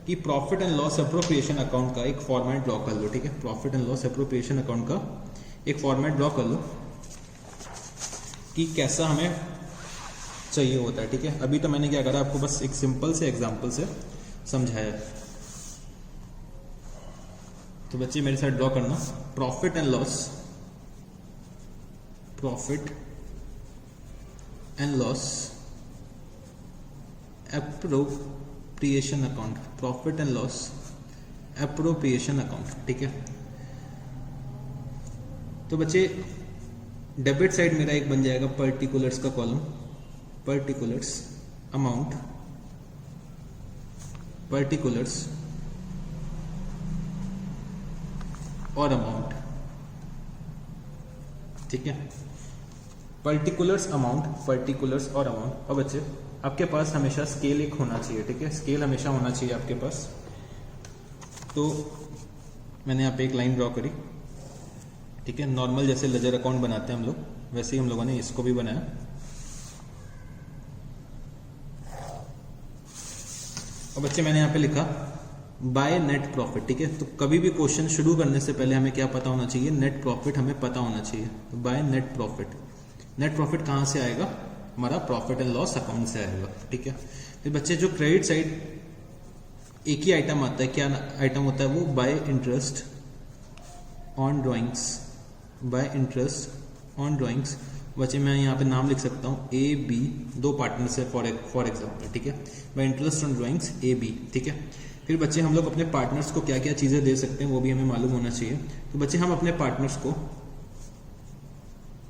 कि profit and loss appropriation account का एक फॉर्मेट ड्रॉ कर लो। ठीक है, profit and loss appropriation account का एक फॉर्मेट ड्रॉ कर लो कि कैसा हमें चाहिए होता है। ठीक है, अभी तो मैंने क्या करा, आपको बस एक सिंपल से एग्जाम्पल से समझाया। तो बच्चे मेरे साथ ड्रॉ करना, profit and loss, profit and loss appropriation account, profit and loss appropriation account. ठीक है, तो बच्चे डेबिट साइड मेरा एक बन जाएगा पर्टिकुलर्स का कॉलम, पर्टिकुलर्स अमाउंट, पर्टिकुलर्स और अमाउंट। ठीक है, पर्टिकुलर्स अमाउंट, पर्टिकुलर्स और अमाउंट। और बच्चे आपके पास हमेशा स्केल एक होना चाहिए। ठीक है, स्केल हमेशा होना चाहिए आपके पास। तो मैंने यहाँ पे एक लाइन ड्रॉ करी। ठीक है, नॉर्मल जैसे लेजर अकाउंट बनाते हैं हम लोग, वैसे ही हम लोगों ने इसको भी बनाया। और बच्चे मैंने यहाँ पे लिखा बाय नेट प्रॉफिट। ठीक है, तो कभी भी क्वेश्चन शुरू करने से पहले हमें क्या पता होना चाहिए, नेट प्रॉफिट हमें पता होना चाहिए। तो by net profit, net profit कहाँ से आएगा, हमारा प्रॉफिट एंड लॉस अकाउंट से आएगा। ठीक है, फिर बच्चे जो क्रेडिट साइड एक ही आइटम आता है, क्या आइटम होता है वो, by interest on drawings, by interest on drawings. बच्चे मैं यहाँ पे नाम लिख सकता हूँ ए बी, दो पार्टनर्स है फॉर एग्जाम्पल। ठीक है, by interest on drawings A B. ठीक है, फिर बच्चे हम लोग अपने पार्टनर्स को क्या क्या चीजें दे सकते हैं वो भी हमें मालूम होना चाहिए। तो बच्चे हम अपने पार्टनर्स को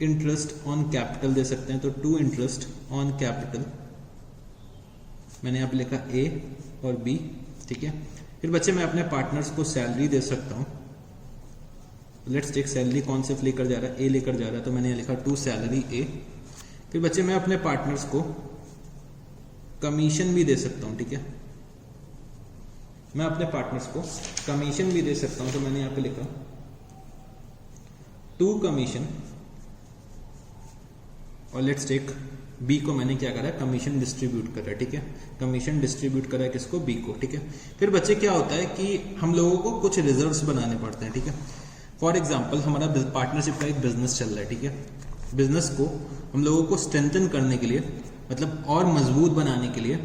इंटरेस्ट ऑन कैपिटल दे सकते हैं, तो टू इंटरेस्ट ऑन कैपिटल, मैंने यहाँ पे लिखा ए और बी। ठीक है, फिर बच्चे मैं अपने पार्टनर्स को सैलरी दे सकता हूँ। लेट्स टेक सैलरी कौन से लेकर जा रहा है, ए लेकर जा रहा है, तो मैंने लिखा टू सैलरी ए। फिर बच्चे मैं अपने पार्टनर्स को कमीशन भी दे सकता हूँ। ठीक है, मैं अपने पार्टनर्स को कमीशन भी दे सकता हूं, तो मैंने यहां पे लिखा टू कमीशन। और लेट्स टेक बी को मैंने क्या करा है, कमीशन डिस्ट्रीब्यूट करा है। ठीक है, कमीशन डिस्ट्रीब्यूट करा है किसको, बी को। ठीक है, फिर बच्चे क्या होता है कि हम लोगों को कुछ रिजर्व्स बनाने पड़ते हैं। ठीक है, फॉर एग्जांपल हमारा पार्टनरशिप का एक बिजनेस चल रहा है। ठीक है, बिजनेस को हम लोगों को स्ट्रेंथन करने के लिए, मतलब और मजबूत बनाने के लिए,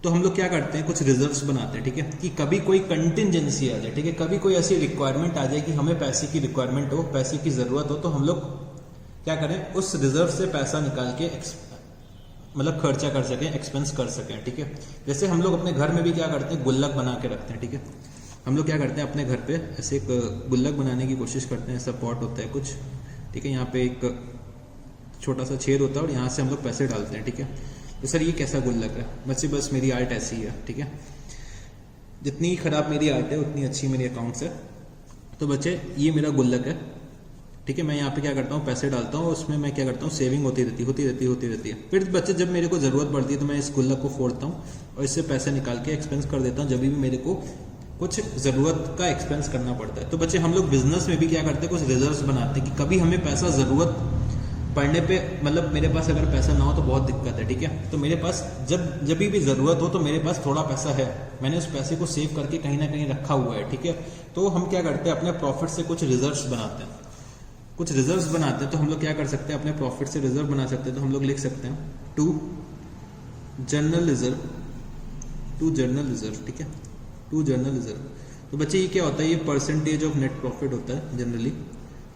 तो हम लोग क्या करते हैं, कुछ रिजर्व्स बनाते हैं। ठीक है, कि कभी कोई कंटिजेंसी आ जाए, ठीक है, कभी कोई ऐसी रिक्वायरमेंट आ जाए कि हमें पैसे की रिक्वायरमेंट हो, पैसे की जरूरत हो, तो हम लोग क्या करें, उस रिजर्व से पैसा निकाल के मतलब खर्चा कर सकें, एक्सपेंस कर सकें। ठीक है, जैसे हम लोग अपने घर में भी क्या करते हैं, गुल्लक बना के रखते हैं। ठीक है, हम लोग क्या करते हैं, अपने घर पे ऐसे एक गुल्लक बनाने की कोशिश करते हैं। ऐसा पॉट होता है कुछ, ठीक है, यहाँ पे एक छोटा सा छेद होता है और यहाँ से हम लोग पैसे डालते हैं। ठीक है, तो सर ये कैसा गुल्लक है, बच्चे बस मेरी आर्ट ऐसी है। ठीक है, जितनी खराब मेरी आर्ट है उतनी अच्छी मेरी अकाउंट्स है। तो बच्चे ये मेरा गुल्लक है। ठीक है, मैं यहाँ पे क्या करता हूँ, पैसे डालता हूँ, उसमें मैं क्या करता हूँ, सेविंग होती रहती है। फिर बच्चे जब मेरे को जरूरत पड़ती है तो मैं इस गुल्लक को फोड़ता हूँ और इससे पैसे निकाल के एक्सपेंस कर देता हूँ, जब भी मेरे को कुछ जरूरत का एक्सपेंस करना पड़ता है। तो बच्चे हम लोग बिजनेस में भी क्या करते हैं, कुछ रिजर्व्स बनाते हैं कि कभी हमें पैसा जरूरत पढ़ने पे, मतलब मेरे पास अगर पैसा ना हो तो बहुत दिक्कत है। ठीक है, तो मेरे पास जब भी जरूरत हो तो मेरे पास थोड़ा पैसा है, मैंने उस पैसे को सेव करके कहीं ना कहीं रखा हुआ है। ठीक है, तो हम क्या करते हैं, अपने प्रॉफिट से कुछ रिजर्व्स बनाते हैं, कुछ रिजर्व्स बनाते हैं। तो हम लोग क्या कर सकते हैं, अपने प्रॉफिट से रिजर्व बना सकते हैं। तो हम लोग लिख सकते हैं to general reserve, to general reserve. ठीक है, टू जनरल रिजर्व। तो बच्चे ये क्या होता है, ये परसेंटेज ऑफ नेट प्रॉफिट होता है जनरली।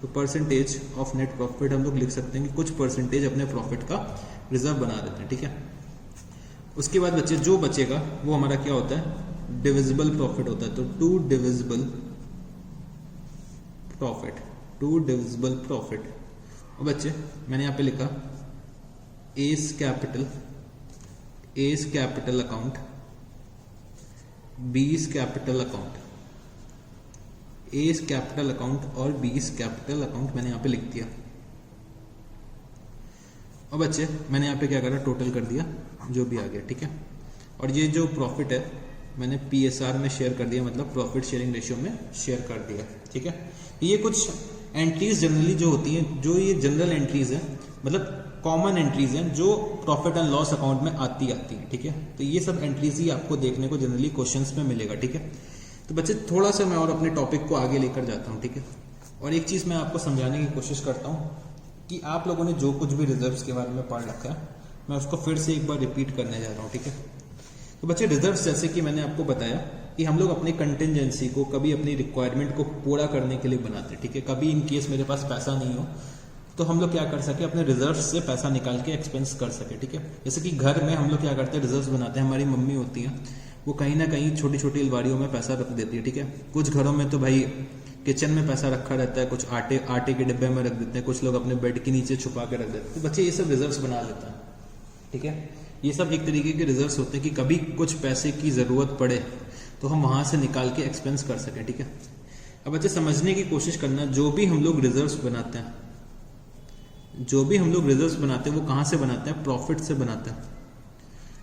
तो परसेंटेज ऑफ नेट प्रॉफिट हम लोग लिख सकते हैं कि कुछ परसेंटेज अपने प्रॉफिट का रिजर्व बना देते हैं। ठीक है, उसके बाद बच्चे जो बचेगा वो हमारा क्या होता है, डिविजिबल प्रॉफिट होता है। तो to divisible profit, to divisible profit. और बच्चे मैंने यहाँ पे लिखा A's capital account, B's capital account, A's capital account और बीस कैपिटल अकाउंट मैंने यहाँ पे लिख दिया। और बच्चे मैंने यहाँ पे क्या करा, टोटल कर दिया जो भी आ गया। ठीक है, और ये जो प्रॉफिट है मैंने PSR में शेयर कर दिया, मतलब प्रॉफिट शेयरिंग रेशियो में शेयर कर दिया। ठीक है, ये कुछ एंट्रीज जनरली जो होती हैं, जो ये जनरल एंट्रीज है, मतलब कॉमन एंट्रीज हैं जो प्रॉफिट एंड लॉस अकाउंट में आती है, ठीक है। तो ये सब एंट्रीज ही आपको देखने को जनरली क्वेश्चंस में मिलेगा, ठीक है। तो बच्चे थोड़ा सा मैं और अपने टॉपिक को आगे लेकर जाता हूँ, ठीक है। और एक चीज मैं आपको समझाने की कोशिश करता हूँ कि आप लोगों ने जो कुछ भी रिजर्व्स के बारे में पढ़ रखा है, मैं उसको फिर से एक बार रिपीट करने जा रहा हूँ, ठीक है। तो बच्चे रिजर्व्स, जैसे कि मैंने आपको बताया कि हम लोग अपनी कंटिजेंसी को कभी अपनी रिक्वायरमेंट को पूरा करने के लिए बनाते हैं, ठीक है। कभी इन केस मेरे पास पैसा नहीं हो तो हम लोग क्या कर सके, अपने रिजर्व से पैसा निकाल के एक्सपेंस कर सके, ठीक है। जैसे कि घर में हम लोग क्या करते हैं, रिजर्व बनाते हैं। हमारी मम्मी होती है, वो कहीं ना कहीं छोटी छोटी अलमारियों में पैसा रख देती है, ठीक है। कुछ घरों में तो भाई किचन में पैसा रखा रहता है, कुछ आटे के डिब्बे में रख देते हैं, कुछ लोग अपने बेड के नीचे छुपा के रख देते हैं। तो बच्चे ये सब रिजर्व बना लेता है, ठीक है। ये सब एक तरीके के रिजर्व होते हैं कि कभी कुछ पैसे की जरूरत पड़े तो हम वहां से निकाल के एक्सपेंस कर सकें, ठीक है। अब बच्चे समझने की कोशिश करना, जो भी हम लोग रिजर्व बनाते हैं, वो कहाँ से बनाते हैं, प्रॉफिट से बनाते हैं।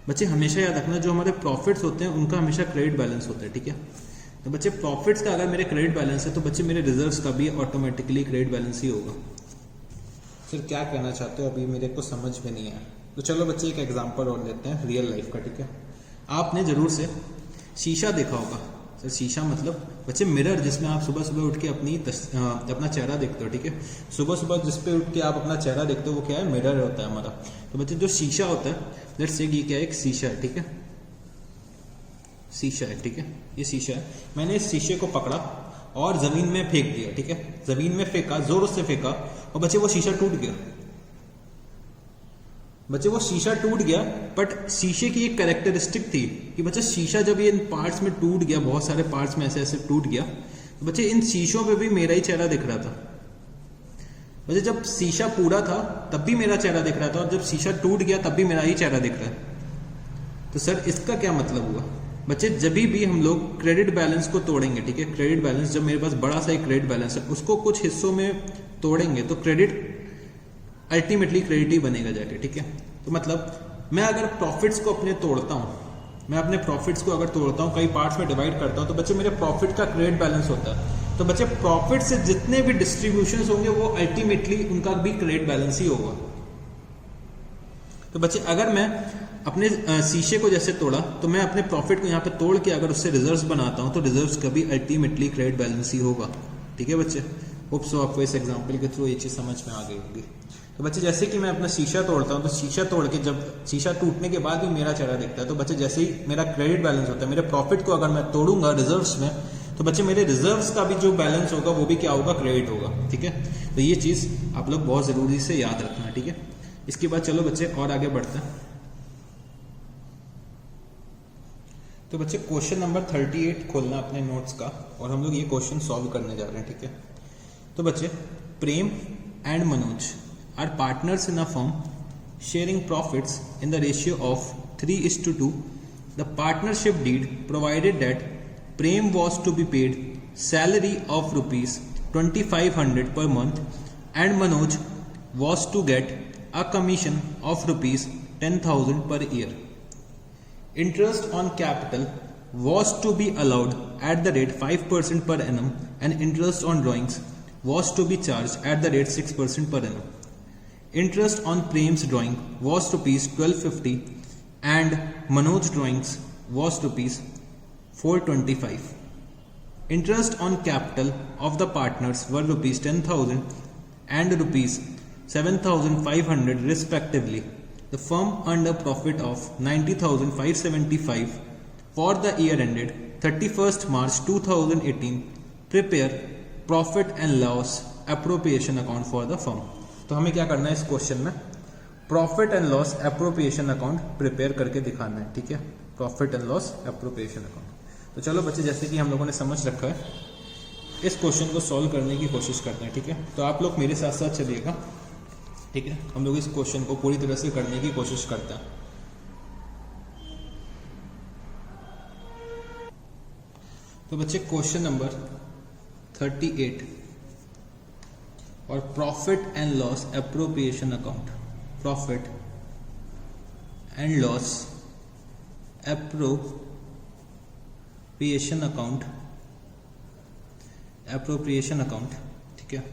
बच्चे हमेशा याद रखना, जो हमारे प्रॉफिट्स होते हैं उनका हमेशा क्रेडिट बैलेंस होता है, ठीक है। तो बच्चे प्रॉफिट्स का अगर मेरे क्रेडिट बैलेंस है तो बच्चे मेरे रिजर्व्स का भी ऑटोमेटिकली क्रेडिट बैलेंस ही होगा। फिर क्या कहना चाहते हो अभी मेरे को समझ में नहीं आया। तो चलो बच्चे एक एग्जांपल और लेते हैं रियल लाइफ का, ठीक है। आपने जरूर से शीशा देखा होगा। सर शीशा मतलब बच्चे मिरर, जिसमें आप सुबह सुबह उठ के अपना चेहरा देखते हो, ठीक है। सुबह सुबह जिस पे उठ के आप अपना चेहरा देखते हो वो क्या है, मिरर होता है हमारा। तो बच्चे जो शीशा होता है, लेट्स से ये क्या है, एक शीशा है, ठीक है। शीशा है, ठीक है, ये शीशा है। मैंने इस शीशे को पकड़ा और जमीन में फेंक दिया, ठीक है। जमीन में फेंका, जोर से फेंका और बच्चे वो शीशा टूट गया। बच्चे वो शीशा टूट गया, बट शीशे की एक कैरेक्टरिस्टिक थी कि बच्चे शीशा जब ये इन पार्ट्स में टूट गया, बहुत सारे पार्ट्स में ऐसे ऐसे टूट गया, तो बच्चे इन शीशों पे भी मेरा ही चेहरा दिख रहा था। बच्चे जब शीशा पूरा था तब भी मेरा चेहरा दिख रहा था, और जब शीशा टूट गया तब भी मेरा ही चेहरा दिख रहा है। तो सर इसका क्या मतलब हुआ? बच्चे जब भी हम लोग क्रेडिट बैलेंस को तोड़ेंगे, ठीक है, क्रेडिट बैलेंस, जब मेरे पास बड़ा सा एक क्रेडिट बैलेंस है उसको कुछ हिस्सों में तोड़ेंगे तो क्रेडिट अल्टीमेटली क्रेडिट ही बनेगा जाके, ठीक है। तो मतलब मैं अगर प्रॉफिट्स को अपने तोड़ता हूँ, मैं अपने प्रॉफिट्स को अगर तोड़ता हूँ, कई पार्ट्स में डिवाइड करता हूँ, तो बच्चे मेरे प्रॉफिट का क्रेडिट बैलेंस होता है। तो बच्चे प्रॉफिट से जितने भी डिस्ट्रीब्यूशंस होंगे वो अल्टीमेटली उनका भी क्रेडिट बैलेंस ही होगा। तो बच्चे अगर मैं अपने शीशे को जैसे तोड़ा, तो मैं अपने प्रॉफिट को यहाँ पे तोड़ के अगर उससे रिजर्व्स बनाता हूँ तो रिजर्व्स का भी अल्टीमेटली क्रेडिट बैलेंस ही होगा, ठीक है बच्चे। होप सो आपको इस एग्जांपल के थ्रू ये चीज समझ में आ गई होगी। तो बच्चे जैसे कि मैं अपना शीशा तोड़ता हूँ, तो शीशा तोड़ के जब शीशा टूटने के बाद भी मेरा चेहरा दिखता है, तो बच्चे जैसे ही मेरा क्रेडिट बैलेंस होता है, मेरे प्रॉफिट को अगर मैं तोड़ूंगा रिजर्व्स में, तो बच्चे मेरे रिजर्व्स का भी जो बैलेंस होगा वो भी क्या होगा, क्रेडिट होगा, ठीक है। तो ये चीज आप लोग बहुत जरूरी से याद रखना, ठीक है। इसके बाद चलो बच्चे और आगे बढ़ते हैं। तो बच्चे क्वेश्चन नंबर 38 खोलना अपने नोट्स का, और हम लोग ये क्वेश्चन सॉल्व करने जा रहे हैं, ठीक है। तो बच्चे Prem and Manoj are partners in a firm sharing profits in the ratio of 3:2. The partnership deed provided that Prem was to be paid salary of ₹2500 per month and Manoj was to get a commission of ₹10,000 per year. Interest on capital was to be allowed at the rate 5% per annum and interest on drawings was to be charged at the rate 6% per annum. Interest on Prem's drawing was ₹1250 and Manoj's drawings was ₹425. Interest on capital of the partners were ₹10,000 and ₹7,500 respectively. The firm earned a profit of $90,575 for the year ended 31st March 2018. Prepare profit and loss appropriation account for the firm. तो हमें क्या करना है इस question में, profit and loss appropriation account prepare करके दिखाना है, ठीक है। Profit and loss appropriation account. तो चलो बच्चे, जैसे कि हम लोगों ने समझ रखा है, इस क्वेश्चन को सॉल्व करने की कोशिश करते हैं, ठीक है। तो आप लोग मेरे साथ साथ चलिएगा, ठीक है। हम लोग इस क्वेश्चन को पूरी तरह से करने की कोशिश करते हैं। तो बच्चे क्वेश्चन नंबर 38 और profit and loss appropriation account, profit and loss appropriation account, ठीक है,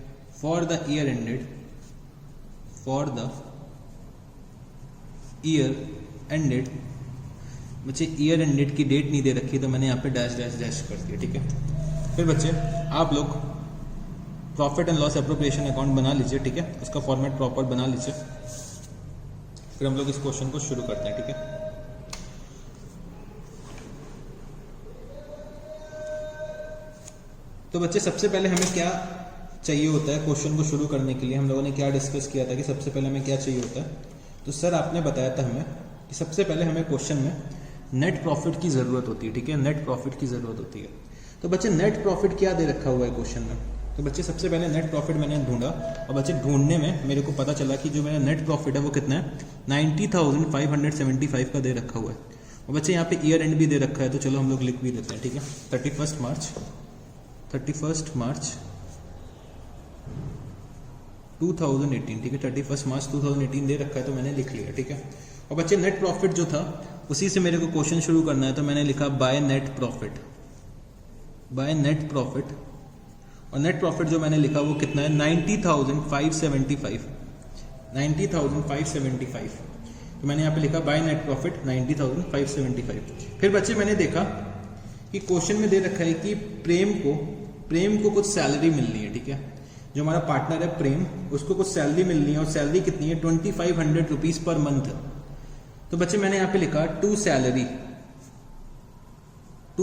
for the year ended, for the year ended, बच्चे ईयर एंडेड की डेट नहीं दे रखी तो मैंने यहाँ पे डैश डैश डैश कर दिया, ठीक है। फिर बच्चे आप लोग profit and loss appropriation account बना लीजिए, ठीक है, उसका फॉर्मेट प्रॉपर बना लीजिए। फिर हम लोग इस क्वेश्चन को शुरू करते हैं, ठीक है। तो बच्चे सबसे पहले हमें क्या चाहिए होता है क्वेश्चन को शुरू करने के लिए, हम लोगों ने क्या डिस्कस किया था कि सबसे पहले हमें क्या चाहिए होता है। तो सर आपने बताया था हमें कि सबसे पहले हमें क्वेश्चन में नेट प्रॉफिट की ज़रूरत होती है, ठीक है, नेट प्रॉफिट की ज़रूरत होती है। तो बच्चे नेट प्रॉफिट क्या दे रखा हुआ है क्वेश्चन में। तो बच्चे सबसे पहले नेट प्रॉफिट मैंने ढूंढा और बच्चे ढूंढने में मेरे को पता चला कि जो मेरा नेट प्रॉफिट है वो कितना है, 90,575 का दे रखा हुआ है। और बच्चे यहाँ पे ईयर एंड भी दे रखा है, तो चलो हम लोग लिख भी देते हैं, ठीक है। 31 मार्च 2018, ठीक है, 31 मार्च 2018 दे रखा है तो मैंने लिख लिया, ठीक है। और बच्चे नेट प्रॉफिट जो था उसी से मेरे को क्वेश्चन शुरू करना है, तो मैंने लिखा by net profit, by net profit. और नेट प्रॉफिट जो मैंने लिखा वो कितना है, 90,575, 90,575। तो मैंने यहाँ पे लिखा बाय नेट प्रॉफिट 90,575। फिर बच्चे मैंने देखा कि क्वेश्चन में दे रखा है कि प्रेम को कुछ सैलरी मिलनी है, ठीक है। जो हमारा पार्टनर है प्रेम, उसको कुछ सैलरी मिलनी है और सैलरी कितनी है, 2500 रुपीज पर मंथ। तो बच्चे मैंने यहाँ पे लिखा टू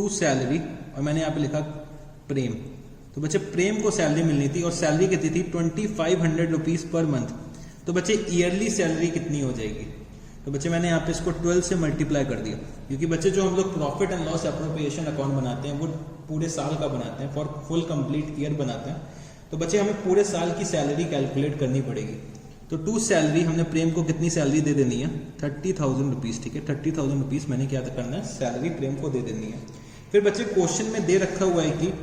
सैलरी, और मैंने यहाँ पे लिखा प्रेम। तो बच्चे प्रेम को सैलरी मिलनी थी और सैलरी कितनी थी, 2500 रुपीज पर मंथ। तो बच्चे ईयरली सैलरी कितनी हो जाएगी। तो बच्चे मैंने यहाँ पे इसको 12 से मल्टीप्लाई कर दिया, क्योंकि बच्चे जो हम लोग profit and loss appropriation account बनाते हैं वो पूरे साल का बनाते हैं, फॉर फुल कंप्लीट ईयर बनाते हैं। तो बच्चे हमें पूरे साल की सैलरी कैलकुलेट करनी पड़ेगी। तो टू सैलरी हमने प्रेम को कितनी सैलरी दे देनी है, 30,000 रुपीज, ठीक है। 30,000 रुपीज मैंने क्या करना है, सैलरी प्रेम को दे देनी है। फिर बच्चे क्वेश्चन में दे रखा हुआ है कि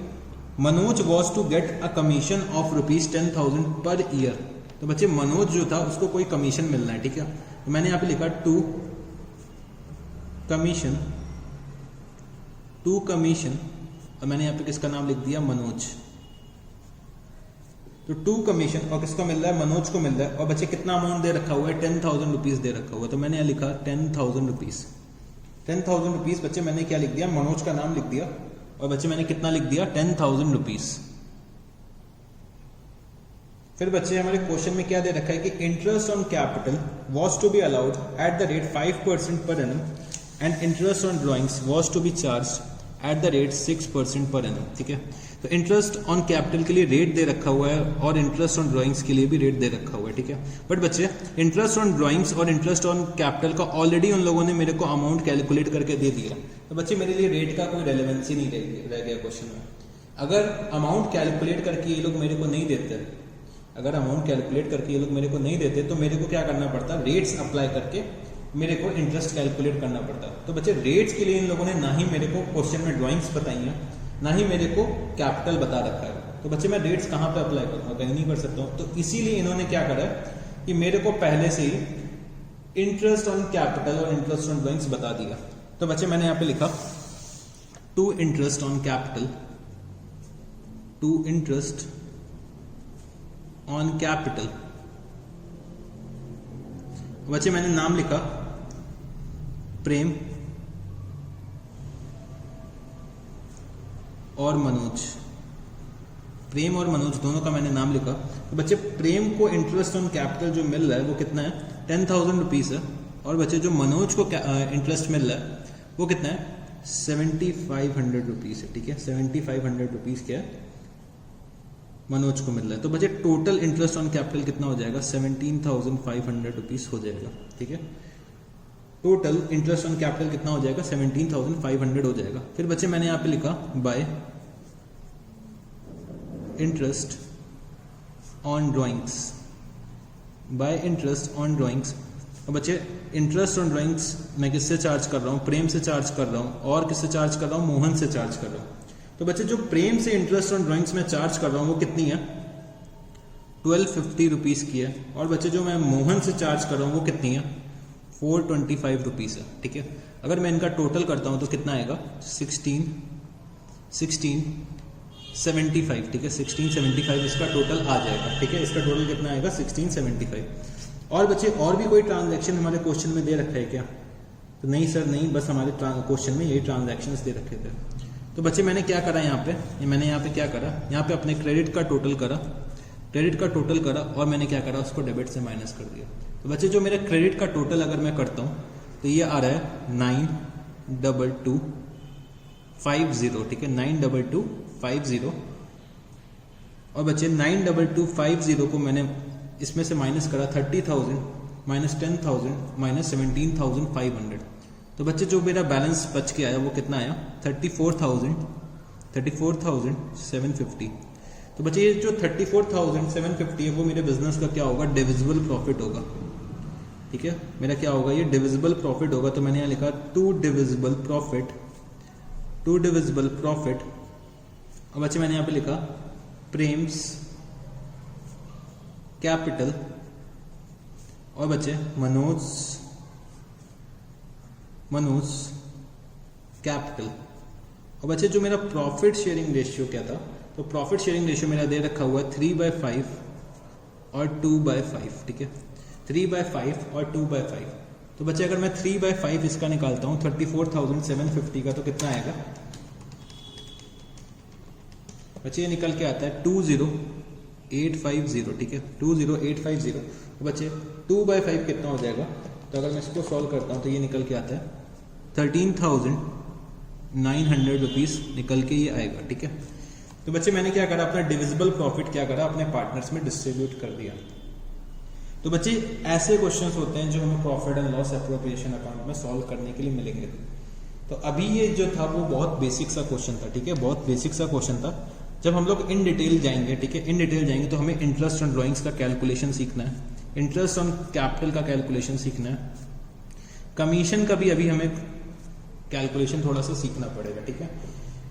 Manoj was to get a commission of rupees 10,000 per year. तो बच्चे मनोज जो था उसको कोई कमीशन मिलना है, ठीक है। तो मैंने यहाँ पे लिखा टू कमीशन, और मैंने यहाँ पे किसका नाम लिख दिया, मनोज। तो टू कमीशन और किसको मिल रहा है, मनोज को मिल रहा है। और बच्चे कितना अमाउंट दे रखा हुआ है, 10,000 रुपीज दे रखा हुआ है। तो मैंने यहाँ लिखा 10,000 रुपीज, 10,000 रुपीज। बच्चे मैंने क्या लिख दिया, मनोज का नाम लिख दिया। और बच्चे मैंने कितना लिख दिया, 10,000 रुपीज। फिर बच्चे हमारे क्वेश्चन में क्या दे रखा है कि interest on capital was to be allowed at the rate 5% per annum and interest on drawings was to be charge at the rate 6% per annum, ठीक है। तो इंटरेस्ट ऑन कैपिटल के लिए रेट दे रखा हुआ है और इंटरेस्ट ऑन ड्राइंग्स के लिए भी रेट दे रखा हुआ है, ठीक है। बट बच्चे इंटरेस्ट ऑन ड्राइंग्स और इंटरेस्ट ऑन कैपिटल का ऑलरेडी उन लोगों ने मेरे को अमाउंट कैलकुलेट करके दे दिया। तो बच्चे मेरे लिए रेट का कोई रेलेवेंस ही नहीं रह गया क्वेश्चन में। अगर अमाउंट कैलकुलेट करके ये लोग मेरे को नहीं देते, अगर अमाउंट कैलकुलेट करके ये लोग मेरे को नहीं देते तो मेरे को क्या करना पड़ता, रेट्स अप्लाई करके मेरे को इंटरेस्ट कैलकुलेट करना पड़ता। तो बच्चे रेट्स के लिए इन लोगों ने ना ही मेरे को क्वेश्चन में ड्राइंग्स बताई हैं, ना ही मेरे को कैपिटल बता रखा है। तो बच्चे मैं रेट्स कहाँ पे अप्लाई करूँगा, कहीं नहीं कर सकता हूँ। तो इसीलिए इन्होंने क्या करा कि मेरे को पहले से ही इंटरेस्ट ऑन कैपिटल और इंटरेस्ट ऑन ड्राइंग्स बता दिया। तो बच्चे मैंने यहाँ पे लिखा to interest on capital, to interest on capital. बच्चे मैंने नाम लिखा प्रेम और मनोज, प्रेम और मनोज दोनों का मैंने नाम लिखा। तो बच्चे प्रेम को इंटरेस्ट ऑन कैपिटल जो मिल रहा है वो कितना है, 10,000 रुपीज है। और बच्चे जो मनोज को इंटरेस्ट मिल रहा है वो कितना है, 7,500 रुपीज है, ठीक है। 7,500 रुपीज क्या है, मनोज को मिल रहा है। तो बच्चे टोटल इंटरेस्ट ऑन कैपिटल कितना हो जाएगा, 17,500 रुपीज हो जाएगा, ठीक है। टोटल इंटरेस्ट ऑन कैपिटल कितना हो जाएगा, 17,500 हो जाएगा। फिर बच्चे मैंने यहां पे लिखा bye interest on drawings, bye interest on drawings. और बच्चे इंटरेस्ट ऑन ड्राइंग्स मैं किससे चार्ज कर रहा हूँ, प्रेम से चार्ज कर रहा हूँ। और किससे चार्ज कर रहा हूँ, मोहन से चार्ज कर रहा हूँ। तो बच्चे जो प्रेम से इंटरेस्ट ऑन ड्राइंग्स में चार्ज कर रहा हूँ वो कितनी है, 1250 रुपीज की है। और बच्चे जो मैं मोहन से चार्ज कर रहा हूँ वो कितनी है, 425 रुपीज है, ठीक है। अगर मैं इनका टोटल करता हूँ तो कितना आएगा, 16 1675, ठीक है, 1675 इसका टोटल आ जाएगा, ठीक है, इसका टोटल कितना आएगा 1675। और बच्चे और भी कोई ट्रांजैक्शन हमारे क्वेश्चन में दे रखा है क्या? तो नहीं सर नहीं, बस हमारे क्वेश्चन में यही ट्रांजैक्शंस दे रखे थे। तो बच्चे मैंने क्या करा यहाँ पे, मैंने यहाँ पे क्या करा, यहाँ पे अपने क्रेडिट का टोटल करा, क्रेडिट का टोटल करा और मैंने क्या करा, उसको डेबिट से माइनस कर दिया। तो बच्चे जो मेरा क्रेडिट का टोटल अगर मैं करता हूँ तो ये आ रहा है 92250, ठीक है, 92250। और बच्चे 92250 को मैंने इसमें से माइनस करा 30,000 माइनस 10,000 माइनस 17,500। तो बच्चे जो मेरा बैलेंस बच के आया वो कितना आया, 34,750। तो बच्चे ये जो 34,750 है वो मेरे बिजनेस का क्या होगा, डिविजिबल प्रॉफिट होगा, ठीक है, मेरा क्या होगा, ये डिविजिबल प्रॉफिट होगा। तो मैंने यहाँ लिखा टू डिविजिबल प्रॉफिट। और बच्चे मैंने यहाँ पे लिखा प्रेम्स कैपिटल और बच्चे मनोज कैपिटल। और बच्चे जो मेरा प्रॉफिट शेयरिंग रेशियो क्या था, तो प्रॉफिट शेयरिंग रेशियो मेरा दे रखा हुआ है 3/5 और 2/5, ठीक है, 3/5 और 2/5। तो बच्चे अगर मैं 3/5 इसका निकालता हूं 34,750 का, तो कितना आएगा बच्चे, ये निकल के आता है 20850, ठीक है, 20850। तो बच्चे 2/5 कितना हो जाएगा, तो अगर मैं इसको सॉल्व करता हूं तो ये निकल के आता है 13,900 रुपीज निकल के ये आएगा, ठीक है। तो बच्चे मैंने क्या करा, अपना डिविजिबल प्रॉफिट क्या करा, अपने पार्टनर्स में डिस्ट्रीब्यूट कर दिया। तो बच्चे ऐसे क्वेश्चंस होते हैं जो हमें profit and loss appropriation account में सॉल्व करने के लिए मिलेंगे। तो अभी ये जो था वो बहुत बेसिक सा क्वेश्चन था, ठीक है, बहुत बेसिक सा क्वेश्चन था। जब हम लोग इन डिटेल जाएंगे, ठीक है, इन डिटेल जाएंगे तो हमें इंटरेस्ट ऑन ड्रॉइंग्स का कैलकुलेशन सीखना है, इंटरेस्ट ऑन कैपिटल का कैलकुलेशन सीखना है, कमीशन का भी अभी हमें कैलकुलेशन थोड़ा सा सीखना पड़ेगा, ठीक है।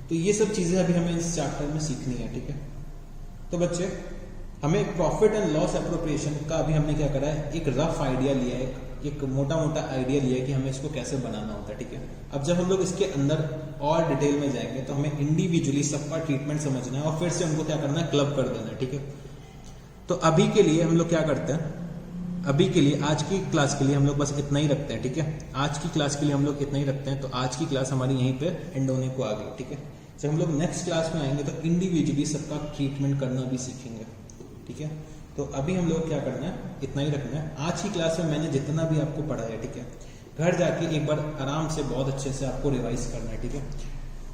तो ये सब चीजें अभी हमें इस चैप्टर में सीखनी है, ठीक है। तो बच्चे हमें प्रॉफिट एंड लॉस एप्रोप्रिएशन का अभी हमने क्या करा है, एक रफ आइडिया लिया है, एक मोटा मोटा आइडिया लिया है कि हमें इसको कैसे बनाना होता है, ठीक है। अब जब हम लोग इसके अंदर और डिटेल में जाएंगे तो हमें इंडिविजुअली सबका ट्रीटमेंट समझना है और फिर से उनको क्या करना है, क्लब कर देना है, ठीक है। तो अभी के लिए हम लोग क्या करते हैं, अभी के लिए आज की क्लास के लिए हम लोग बस इतना ही रखते हैं, ठीक है। आज की क्लास के लिए हम लोग इतना ही रखते हैं। तो आज की क्लास हमारी यहीं पे एंड होने को आ गई, ठीक है। जब हम लोग नेक्स्ट क्लास में आएंगे तो इंडिविजुअली सबका ट्रीटमेंट करना भी सीखेंगे, ठीक है। तो अभी हम लोग क्या करना है, इतना ही रखना है। आज की क्लास में मैंने जितना भी आपको पढ़ाया, ठीक है, घर जाके एक बार आराम से बहुत अच्छे से आपको रिवाइज करना है, ठीक है।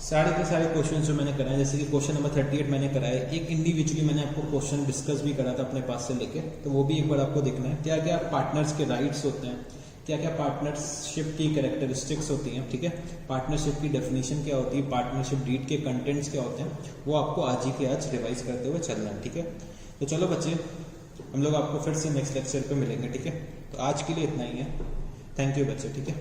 सारे के सारे क्वेश्चन जो मैंने कराए, जैसे कि क्वेश्चन नंबर 38 मैंने कराया, एक इंडिविजुअली मैंने आपको क्वेश्चन डिस्कस भी करा था अपने पास से लेके, तो वो भी एक बार आपको देखना है। क्या क्या पार्टनर्स के राइट्स होते हैं, क्या क्या पार्टनरशिप की कैरेक्टरिस्टिक्स होती हैं, ठीक है, पार्टनरशिप की डेफिनेशन क्या होती है, पार्टनरशिप डीड के कंटेंट्स क्या होते हैं, वो आपको आज ही के आज रिवाइज करते हुए चलना है, ठीक है। तो चलो बच्चे, हम लोग आपको फिर से नेक्स्ट लेक्चर पे मिलेंगे, ठीक है। तो आज के लिए इतना ही है। थैंक यू बच्चे, ठीक है।